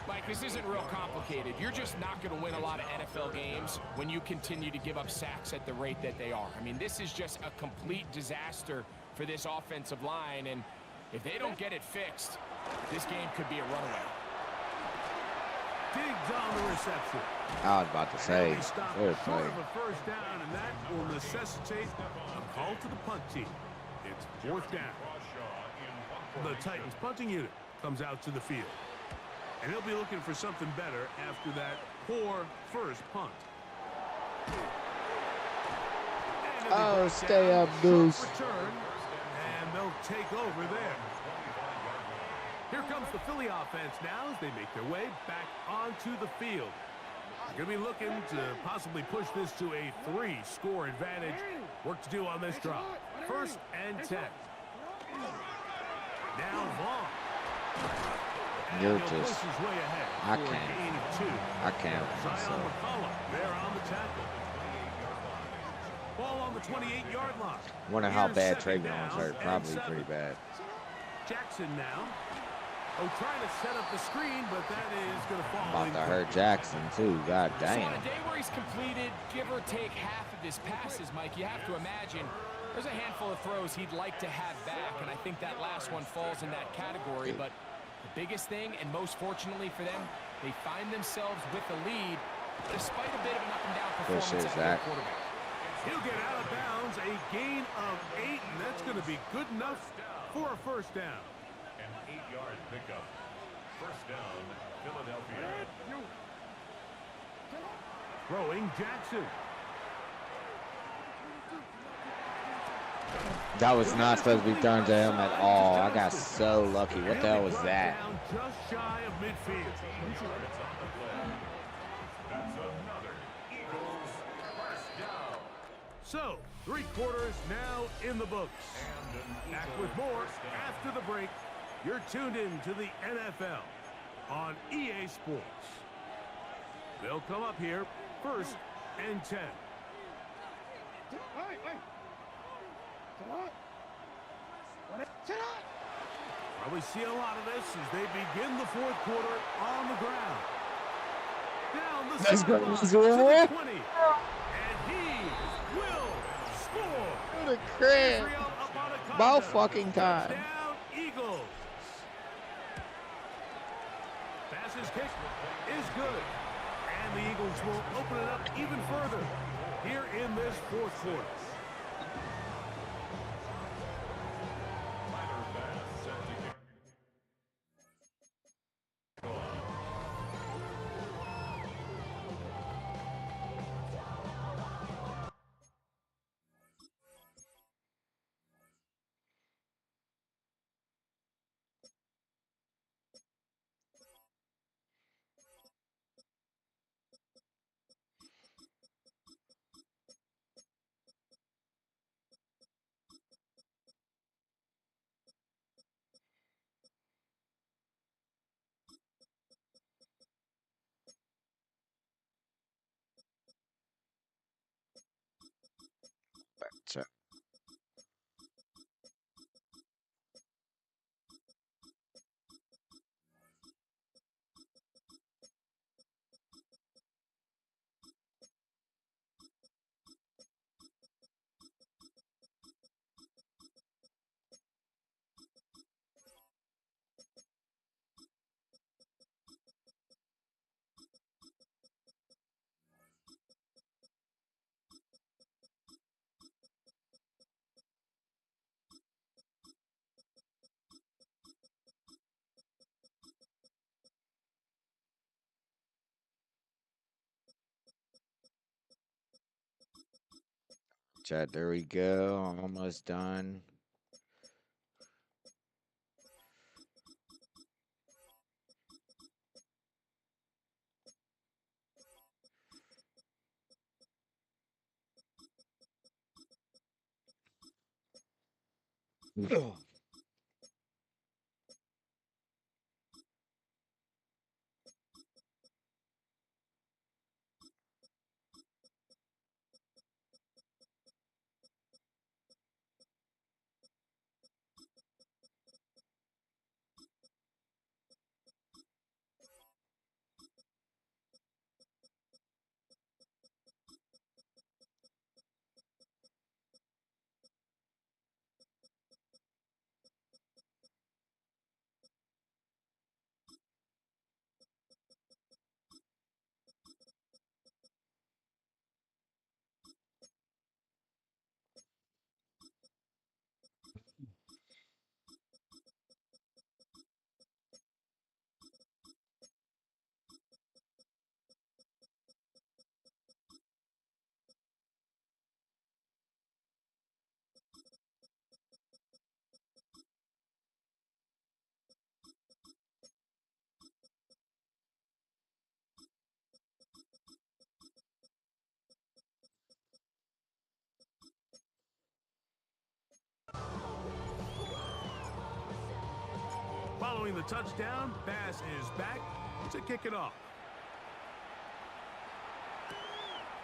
Speaker 6: Mike, this isn't real complicated. You're just not going to win a lot of NFL games when you continue to give up sacks at the rate that they are. I mean, this is just a complete disaster for this offensive line, and if they don't get it fixed, this game could be a runaway.
Speaker 5: Diggs on the reception.
Speaker 1: I was about to say,
Speaker 5: Short
Speaker 1: fair play.
Speaker 5: of a first down, and that will necessitate a call to the punt team. It's fourth down. The Titans punting unit comes out to the field. And he'll be looking for something better after that poor first punt.
Speaker 1: Oh, stay up, Goose.
Speaker 5: Return, and they'll take over there. Here comes the Philly offense now as they make their way back onto the field. They're going to be looking to possibly push this to a 3-score advantage. Work to do on this drive. First and 10. Now Vaughn.
Speaker 1: You're just, I can't
Speaker 5: Zion
Speaker 1: myself.
Speaker 5: McCollum there on the tackle. Ball on the 28-yard line.
Speaker 1: Wonder how
Speaker 5: Here's
Speaker 1: bad
Speaker 5: second
Speaker 1: Trayvon was
Speaker 5: down
Speaker 1: hurt.
Speaker 5: and
Speaker 1: Probably
Speaker 5: 7.
Speaker 1: pretty bad.
Speaker 5: Jackson now. Oh, trying to set up the screen, but that is going to fall.
Speaker 1: About to hurt Jackson too. God
Speaker 6: So
Speaker 1: damn.
Speaker 6: on a day where he's completed, give or take half of his passes, Mike, you have to imagine there's a handful of throws he'd like to have back, and I think that last one falls in that category. But the biggest thing, and most fortunately for them, they find themselves with the lead, despite a bit of an up-and-down performance at their quarterback.
Speaker 5: He'll get out of bounds, a gain of 8, and that's going to be good enough for a first down.
Speaker 8: An 8-yard pickup. First down, Philadelphia.
Speaker 5: Throwing Jackson.
Speaker 1: That was not supposed to be thrown to him at all. I got so lucky. What the hell was that?
Speaker 5: Down just shy of midfield.
Speaker 8: That's another Eagles first down.
Speaker 5: So, 3 quarters now in the books. Back with more after the break. You're tuned in to the NFL on EA Sports. They'll come up here first and 10. Probably see a lot of this as they begin the fourth quarter on the ground. Down the sideline to the 20. And he will score.
Speaker 1: What a crap.
Speaker 5: Israel up on a
Speaker 1: About
Speaker 5: contest.
Speaker 1: fucking time.
Speaker 5: Touchdown, Eagles. Pass's kick is good. And the Eagles will open it up even further here in this fourth quarter.
Speaker 8: Tyler Bass set to kick.
Speaker 1: Check. Chat, there we go. I'm almost done.
Speaker 5: Throwing the touchdown, Bass is back to kick it off.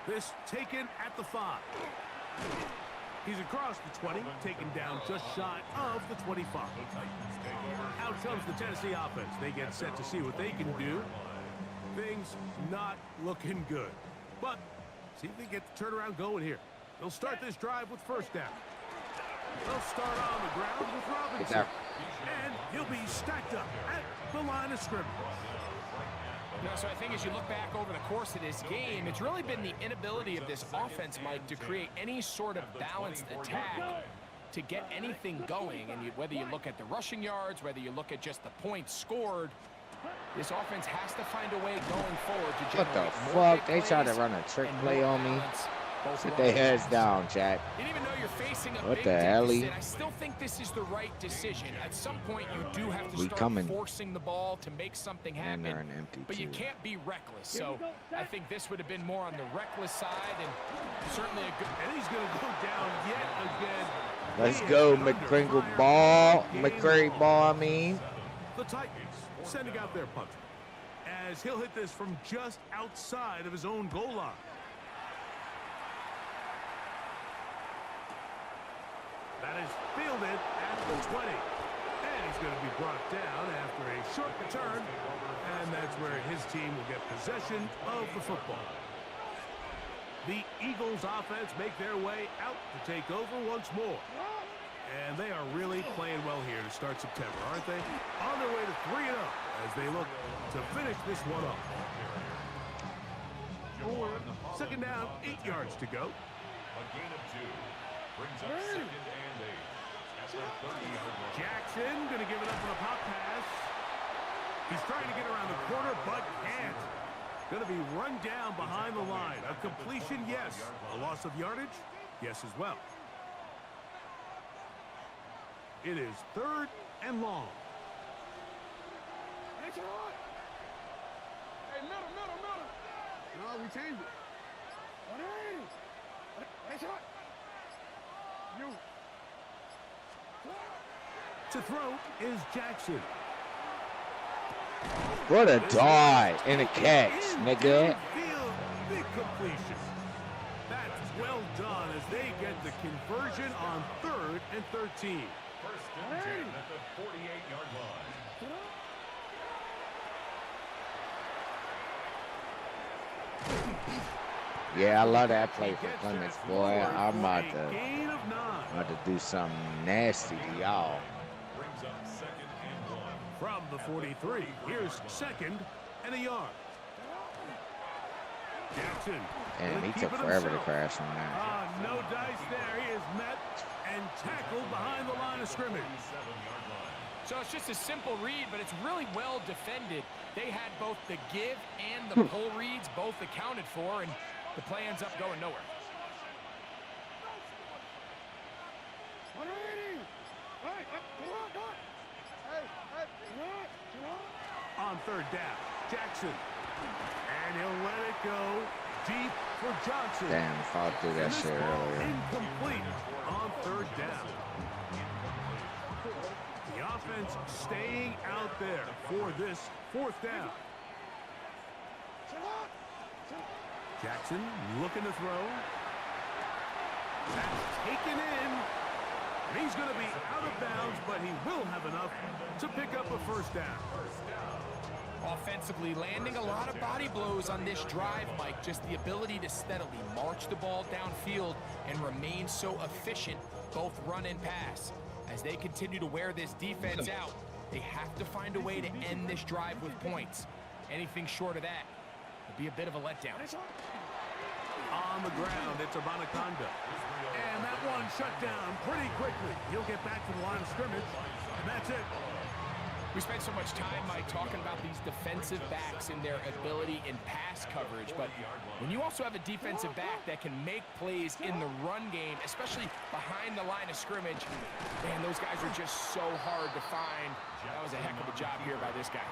Speaker 5: This taken at the 5. He's across the 20, taken down just shy of the 25. Out comes the Tennessee offense. They get set to see what they can do. Things not looking good. But see if they get the turnaround going here. They'll start this drive with first down. They'll start on the ground with Robinson. And he'll be stacked up at the line of scrimmage.
Speaker 6: You know, so I think as you look back over the course of this game, it's really been the inability of this offense, Mike, to create any sort of balanced attack to get anything going. And whether you look at the rushing yards, whether you look at just the points scored, this offense has to find a way going forward to generate
Speaker 1: What the
Speaker 6: more
Speaker 1: fuck?
Speaker 6: big
Speaker 1: They tried to
Speaker 6: plays
Speaker 1: run a trick
Speaker 6: and
Speaker 1: play
Speaker 6: more
Speaker 1: on me.
Speaker 6: balance, both
Speaker 1: Sit
Speaker 6: running
Speaker 1: their
Speaker 6: and
Speaker 1: heads
Speaker 6: passing.
Speaker 1: down, Jack.
Speaker 6: And even though you're facing a
Speaker 1: What
Speaker 6: big
Speaker 1: the helly?
Speaker 6: deficit, I still think this is the right decision. At some point, you do have to
Speaker 1: We
Speaker 6: start
Speaker 1: coming.
Speaker 6: forcing the ball to make something
Speaker 1: And
Speaker 6: happen.
Speaker 1: they're an empty
Speaker 6: But you
Speaker 1: too.
Speaker 6: can't be reckless. So I think this would have been more on the reckless side, and certainly a good.
Speaker 5: And he's going to go down yet again.
Speaker 1: Let's
Speaker 5: He
Speaker 1: go,
Speaker 5: is under
Speaker 1: McCrinkle
Speaker 5: fire
Speaker 1: ball.
Speaker 5: all game
Speaker 1: McCrary
Speaker 5: long.
Speaker 1: ball, I mean.
Speaker 5: The Titans sending out their punter as he'll hit this from just outside of his own goal line. That is fielded at the 20. And he's going to be brought down after a short return. And that's where his team will get possession of the football. The Eagles offense make their way out to take over once more. And they are really playing well here to start September, aren't they? On their way to 3-0 as they look to finish this one up. Second down, 8 yards to go.
Speaker 8: A gain of 2. Brings up second and 8. At the 30-yard line.
Speaker 5: Jackson going to give it up on a pop pass. He's trying to get around the corner, but can't. Going to be run down behind the line. A completion, yes. A loss of yardage, yes as well. It is 3rd and long.
Speaker 7: Hey, middle. No, we changed it. You.
Speaker 5: To throw is Jackson.
Speaker 1: What a dive and a catch, nigga.
Speaker 5: Downfield, big completion. That's well done as they get the conversion on 3rd and 13.
Speaker 8: First and 10 at the 48-yard line.
Speaker 1: Yeah, I love that play for
Speaker 5: Gets
Speaker 1: Clements,
Speaker 5: it
Speaker 1: boy.
Speaker 5: forward
Speaker 1: I'm
Speaker 5: for
Speaker 1: about
Speaker 5: a
Speaker 1: to
Speaker 5: gain of 9.
Speaker 1: do something nasty to y'all.
Speaker 8: Brings up second and 1.
Speaker 5: From the 43, here's 2nd and a yard. Jackson.
Speaker 1: And
Speaker 5: gonna
Speaker 1: he
Speaker 5: keep
Speaker 1: took
Speaker 5: it
Speaker 1: forever to
Speaker 5: himself.
Speaker 1: crash on that.
Speaker 5: No dice there. He is met and tackled behind the line of scrimmage.
Speaker 8: 7-yard line.
Speaker 6: So it's just a simple read, but it's really well defended. They had both the give and the pull reads both accounted for, and the play ends up going nowhere.
Speaker 5: On 3rd down, Jackson. And he'll let it go deep for Johnson.
Speaker 1: Damn, if I threw that
Speaker 5: And this
Speaker 1: shit
Speaker 5: ball
Speaker 1: earlier.
Speaker 5: incomplete on 3rd down. The offense staying out there for this 4th down. Jackson looking to throw. That's taken in. And he's going to be out of bounds, but he will have enough to pick up a 1st down.
Speaker 6: Offensively, landing a lot of body blows on this drive, Mike. Just the ability to steadily march the ball downfield and remain so efficient, both run and pass. As they continue to wear this defense out, they have to find a way to end this drive with points. Anything short of that would be a bit of a letdown.
Speaker 5: On the ground, it's Abanaconda. And that one shut down pretty quickly. He'll get back to the line of scrimmage, and that's it.
Speaker 6: We spent so much time, Mike, talking about these defensive backs and their ability in pass coverage, but when you also have a defensive back that can make plays in the run game, especially behind the line of scrimmage, man, those guys are just so hard to find. That was a heck of a job here by this guy.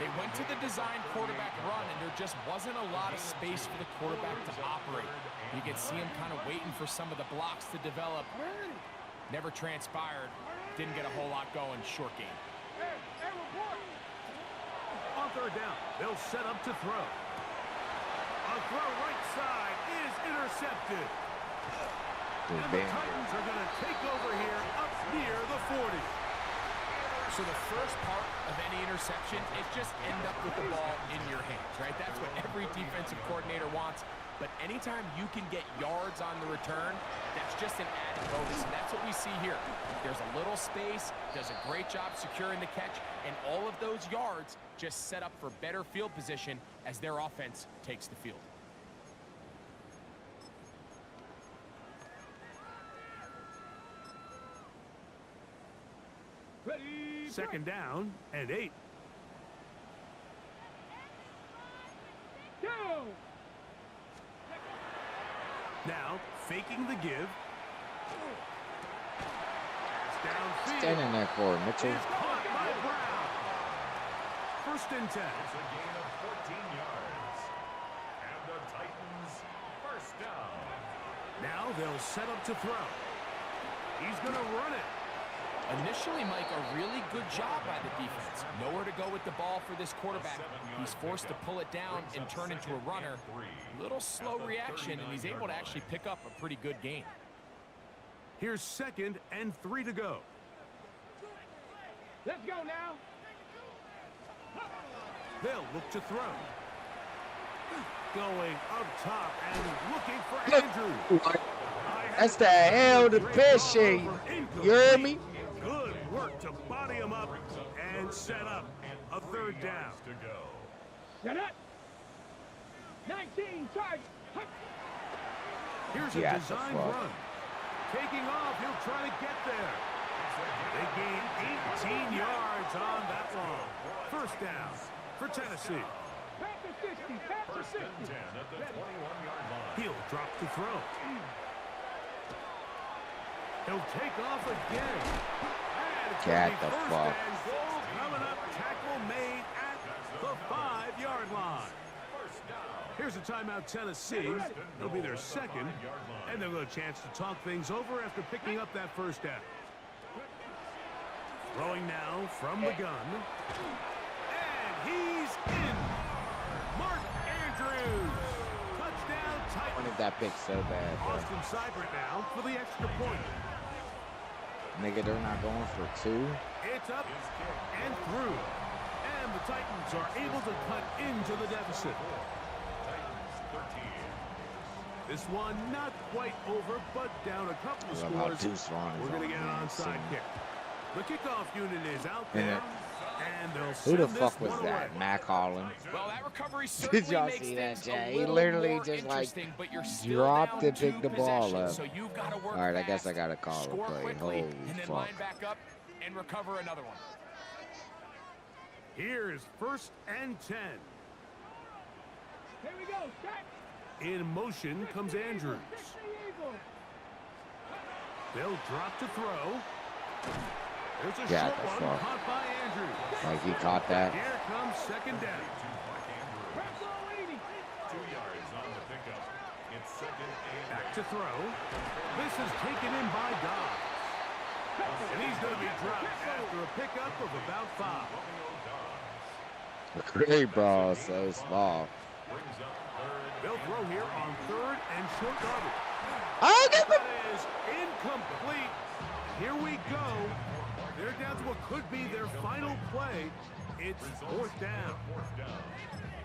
Speaker 6: They went to the design quarterback run, and there just wasn't a lot of space for the quarterback to operate. You could see him kind of waiting for some of the blocks to develop. Never transpired. Didn't get a whole lot going. Short game.
Speaker 5: third down. They'll set up to throw. A throw right side is intercepted. And the Titans are going to take over here up near the 40.
Speaker 6: So the first part of any interception is just end up with the ball in your hands, right? That's what every defensive coordinator wants. But anytime you can get yards on the return, that's just an added bonus. And that's what we see here. There's a little space, does a great job securing the catch, and all of those yards just set up for better field position as their offense takes the field.
Speaker 5: Second down and 8. Now, faking the give. Downfield.
Speaker 1: Stand in there for it, Mitchell.
Speaker 5: Is caught by Brown. First and 10.
Speaker 8: It's a gain of 14 yards. And the Titans first down.
Speaker 5: Now they'll set up to throw. He's going to run it.
Speaker 6: Initially, Mike, a really good job by the defense. Nowhere to go with the ball for this quarterback. He's forced to pull it down and turn into a runner. Little slow reaction, and he's able to actually pick up a pretty good gain.
Speaker 5: Here's 2nd and 3 to go.
Speaker 7: Let's go now.
Speaker 5: They'll look to throw. Going up top and looking for Andrews.
Speaker 1: That's the hell to pitching. You hear me?
Speaker 5: Good work to body him up and set up a third down.
Speaker 7: Set up. 19, charge.
Speaker 5: Here's a designed run. Taking off, he'll try to get there. They gain 18 yards on that one. First down for Tennessee.
Speaker 7: Pass to 60, pass to 60.
Speaker 8: First and 10 at the 21-yard line.
Speaker 5: He'll drop to throw. He'll take off again.
Speaker 1: Get the fuck.
Speaker 5: Coming up, tackle made at the 5-yard line. Here's a timeout, Tennessee. It'll be their second, and they'll get a chance to talk things over after picking up that first down. Throwing now from the gun. And he's in. Mark Andrews. Touchdown, Titans.
Speaker 1: Wanted that pick so bad, bro.
Speaker 5: Austin Seibert now for the extra point.
Speaker 1: Nigga, they're not going for 2.
Speaker 5: It's up and through. And the Titans are able to cut into the deficit. This one not quite over, but down a couple of scores. We're going to get an onside kick. The kickoff unit is out there. And they'll
Speaker 1: Who the
Speaker 5: send
Speaker 1: fuck
Speaker 5: this
Speaker 1: was
Speaker 5: one
Speaker 1: that?
Speaker 5: away.
Speaker 1: Mac Holland.
Speaker 6: Well, that recovery
Speaker 1: Did y'all
Speaker 6: makes
Speaker 1: see that,
Speaker 6: things
Speaker 1: Jay?
Speaker 6: a
Speaker 1: He
Speaker 6: little
Speaker 1: literally
Speaker 6: more
Speaker 1: just like
Speaker 6: interesting, but you're still
Speaker 1: dropped
Speaker 6: down
Speaker 1: and picked the
Speaker 6: 2
Speaker 1: ball
Speaker 6: possessions,
Speaker 1: up.
Speaker 6: so you've got to work
Speaker 1: All right, I
Speaker 6: fast,
Speaker 1: guess I got to call a
Speaker 6: score
Speaker 1: play.
Speaker 6: quickly,
Speaker 1: Holy
Speaker 6: and then
Speaker 1: fuck.
Speaker 6: line back up and recover another one.
Speaker 5: Here's 1st and 10.
Speaker 7: Here we go, set.
Speaker 5: In motion comes Andrews. They'll drop to throw. There's a
Speaker 1: Yeah,
Speaker 5: short
Speaker 1: that's
Speaker 5: one
Speaker 1: far.
Speaker 5: caught by Andrews.
Speaker 1: Like he caught that.
Speaker 5: Here comes 2nd down.
Speaker 8: 2 yards on the pickup. It's 2nd and
Speaker 5: Back to throw. This is taken in by Dobbs. And he's going to be dropped after a pickup of about 5.
Speaker 1: Great ball, so small.
Speaker 5: They'll throw here on 3rd and short garbage.
Speaker 1: Oh, get the...
Speaker 5: That is incomplete. Here we go. They're down to what could be their final play. It's 4th down.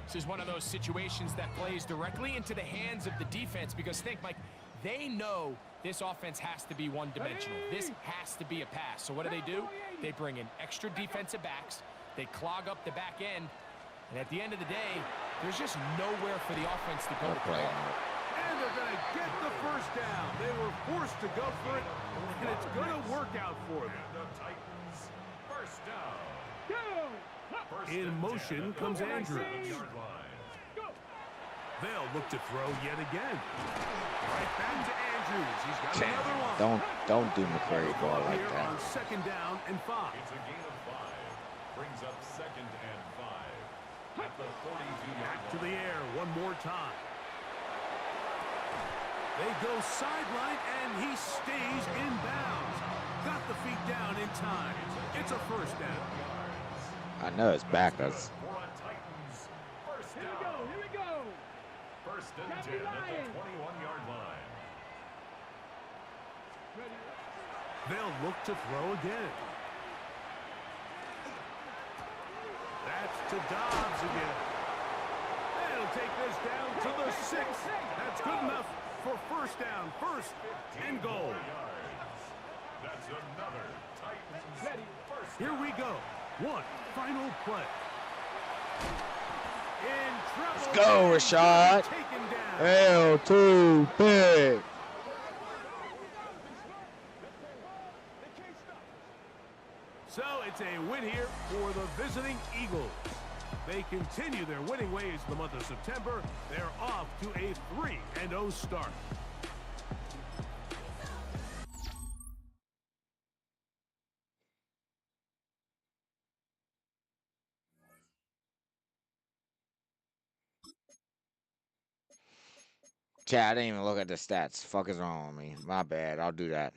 Speaker 6: This is one of those situations that plays directly into the hands of the defense because think, Mike, they know this offense has to be one-dimensional. This has to be a pass. So what do? They bring in extra defensive backs. They clog up the back end. And at the end of the day, there's just nowhere for the offense to go to play.
Speaker 5: And they're going to get the first down. They were forced to go for it, and it's going to work out for them.
Speaker 8: the Titans first down.
Speaker 5: In motion comes Andrews. They'll look to throw yet again. Right back to Andrews. He's got another one.
Speaker 1: Don't do McCrary ball like
Speaker 5: Here on
Speaker 1: that.
Speaker 5: 2nd down and 5.
Speaker 8: It's a gain of 5. Brings up 2nd and 5. At the 42-yard
Speaker 5: Back to
Speaker 8: line.
Speaker 5: the air one more time. They go sideline, and he stays in bounds. Got the feet down in time. It's a first down.
Speaker 1: I know it's backers.
Speaker 8: For a Titans and 10 at the 21-yard line.
Speaker 5: They'll look to throw again. That's to Dobbs again. They'll take this down to the 6. That's good enough for first down. First and goal.
Speaker 8: That's another Titans first.
Speaker 5: Here we go. One final play. In trouble.
Speaker 1: Let's go, Rashad.
Speaker 5: Taken down.
Speaker 1: L2 big.
Speaker 5: So it's a win here for the visiting Eagles. They continue their winning ways the month of September. They're off to a 3-0 start.
Speaker 1: Chad, I didn't even look at the stats. Fuck is wrong with me? My bad. I'll do that.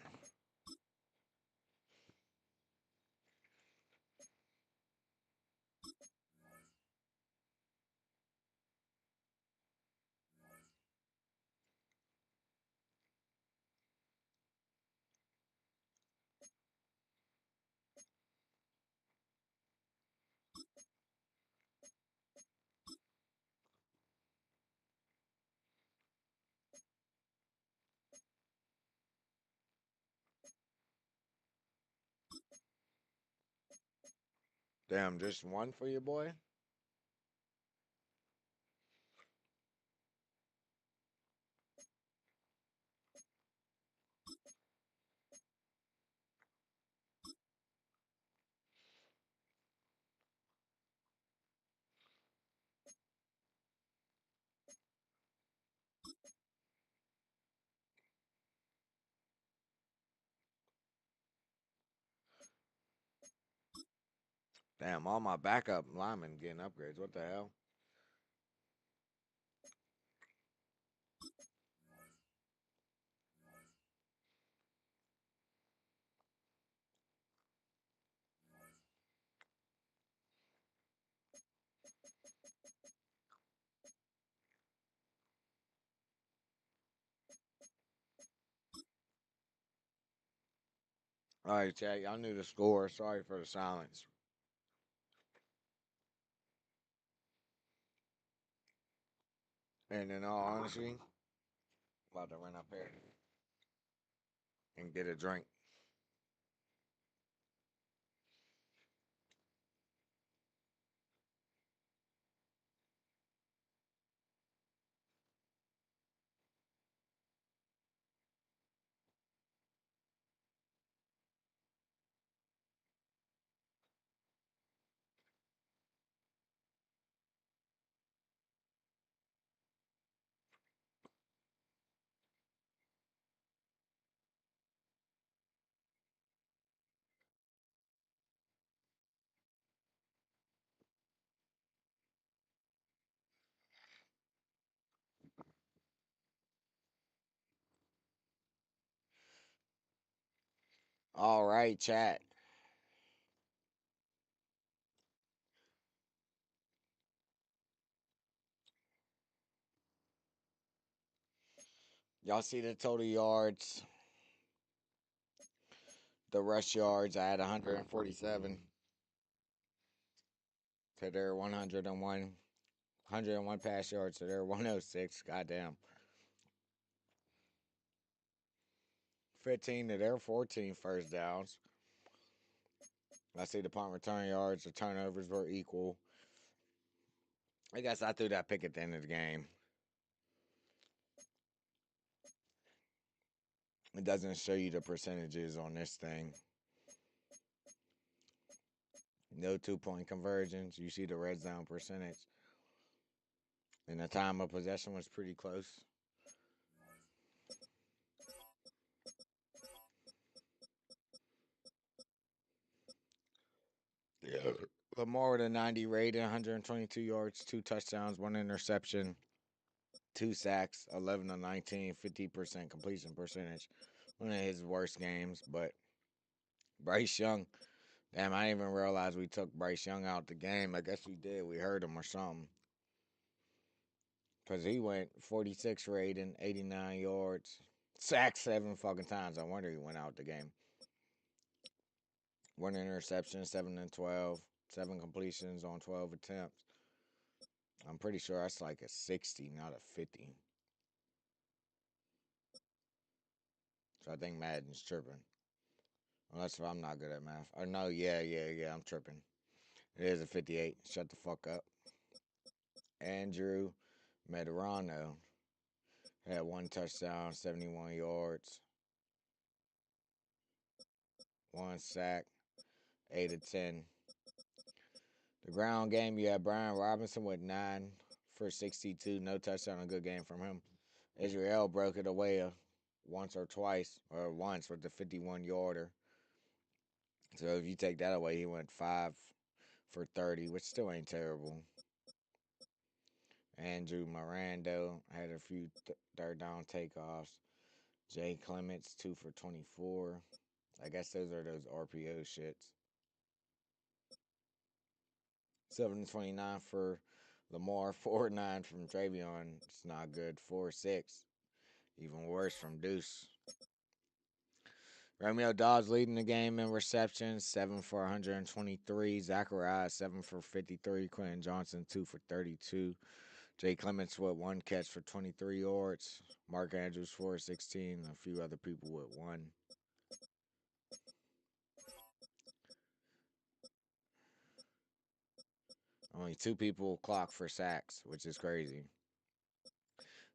Speaker 1: Damn, just one for you, boy? Damn, all my backup linemen getting upgrades. What the hell? All right, Chad, y'all knew the score. Sorry for the silence. And in all honesty, about to run up here and get a drink. All right, chat. Y'all see the total yards, the rush yards. I had 147 to their 101. 101 pass yards to their 106. Goddamn. 15 to their 14 first downs. I see the punt return yards, the turnovers were equal. I guess I threw that pick at the end of the game. It doesn't show you the percentages on this thing. No 2-point conversions. You see the red zone percentage. And the time of possession was pretty close. Yeah. Lamar with a 90 rating, 122 yards, 2 touchdowns, 1 interception, 2 sacks, 11 to 19, 50% completion percentage. One of his worst games, but Bryce Young, damn, I didn't even realize we took Bryce Young out the game. I guess we did. We heard him or something. Because he went 46 for 89 yards. Sacked 7 fucking times. I wonder he went out the game. 1 interception, 7 and 12. 7 completions on 12 attempts. I'm pretty sure that's like a 60, not a 50. So I think Madden's tripping. Unless if I'm not good at math. Or no, yeah, I'm tripping. It is a 58. Shut the fuck up. Andrew Medrano had 1 touchdown, 71 yards, 1 sack, 8 of 10. The ground game, you had Brian Robinson with 9 for 62. No touchdown, a good game from him. Israel broke it away once or twice, or once with the 51-yarder. So if you take that away, he went 5 for 30, which still ain't terrible. Andrew Mirando had a few third down takeoffs. Jay Clements, 2 for 24. I guess those are those RPO shits. 7-29 for Lamar, 4-9 from Travion. It's not good. 4-6. Even worse from Deuce. Romeo Dobbs leading the game in receptions, 7 for 123. Zachariah, 7 for 53. Quentin Johnson, 2 for 32. Jay Clements with 1 catch for 23 yards. Mark Andrews, 4 for 16. A few other people with 1. Only 2 people clocked for sacks, which is crazy.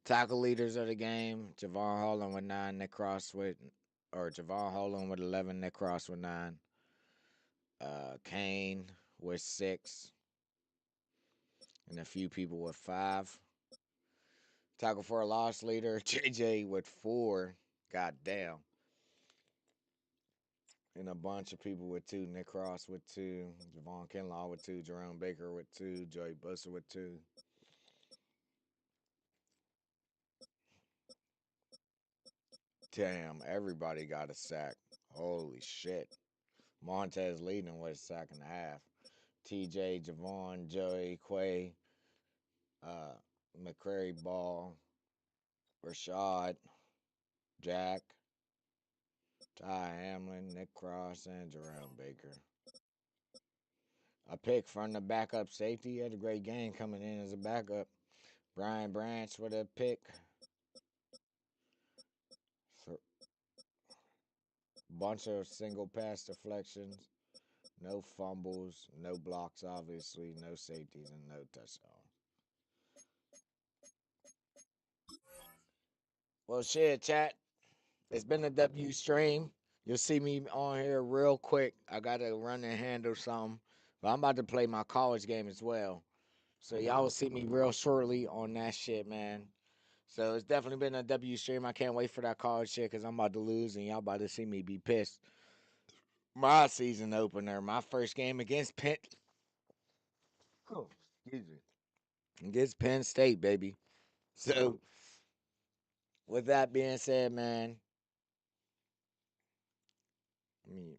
Speaker 1: Tackle leaders of the game: Javon Holland with 9, Nick Cross with, or Javon Holland with 11, Nick Cross with 9. Kane with 6, and a few people with 5. Tackle for a loss leader: JJ with 4. God damn. And a bunch of people with 2. Nick Cross with 2. Javon Kinlaw with 2. Jerome Baker with 2. Joey Bosa with 2. Damn, everybody got a sack. Holy shit. Montez leading with a sack and a half. TJ, Javon, Joey, Quay, McCrary Ball, Rashad, Jack, Ty Hamlin, Nick Cross, and Jerome Baker. A pick from the backup safety. He had a great game coming in as a backup. Brian Branch with a pick. Bunch of single pass deflections. No fumbles, no blocks, obviously, no safeties, and no touchdowns. Well, shit, chat. It's been a W stream. You'll see me on here real quick. I got to run and handle something. But I'm about to play my college game as well. So y'all will see me real shortly on that shit, man. So it's definitely been a W stream. I can't wait for that college shit because I'm about to lose and y'all about to see me be pissed. My season opener, my first game against Penn. Oh, excuse me. Against Penn State, baby. So with that being said, man, I mean,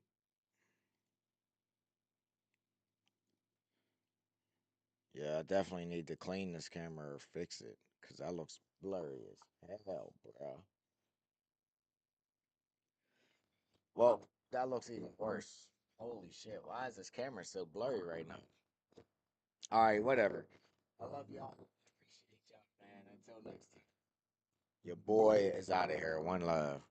Speaker 1: yeah, I definitely need to clean this camera or fix it because that looks blurry as hell, bro. Well, that looks even worse. Holy shit, why is this camera so blurry right now? All right, whatever. I love y'all. Appreciate y'all, man. Until next time. Your boy is out of here. One love.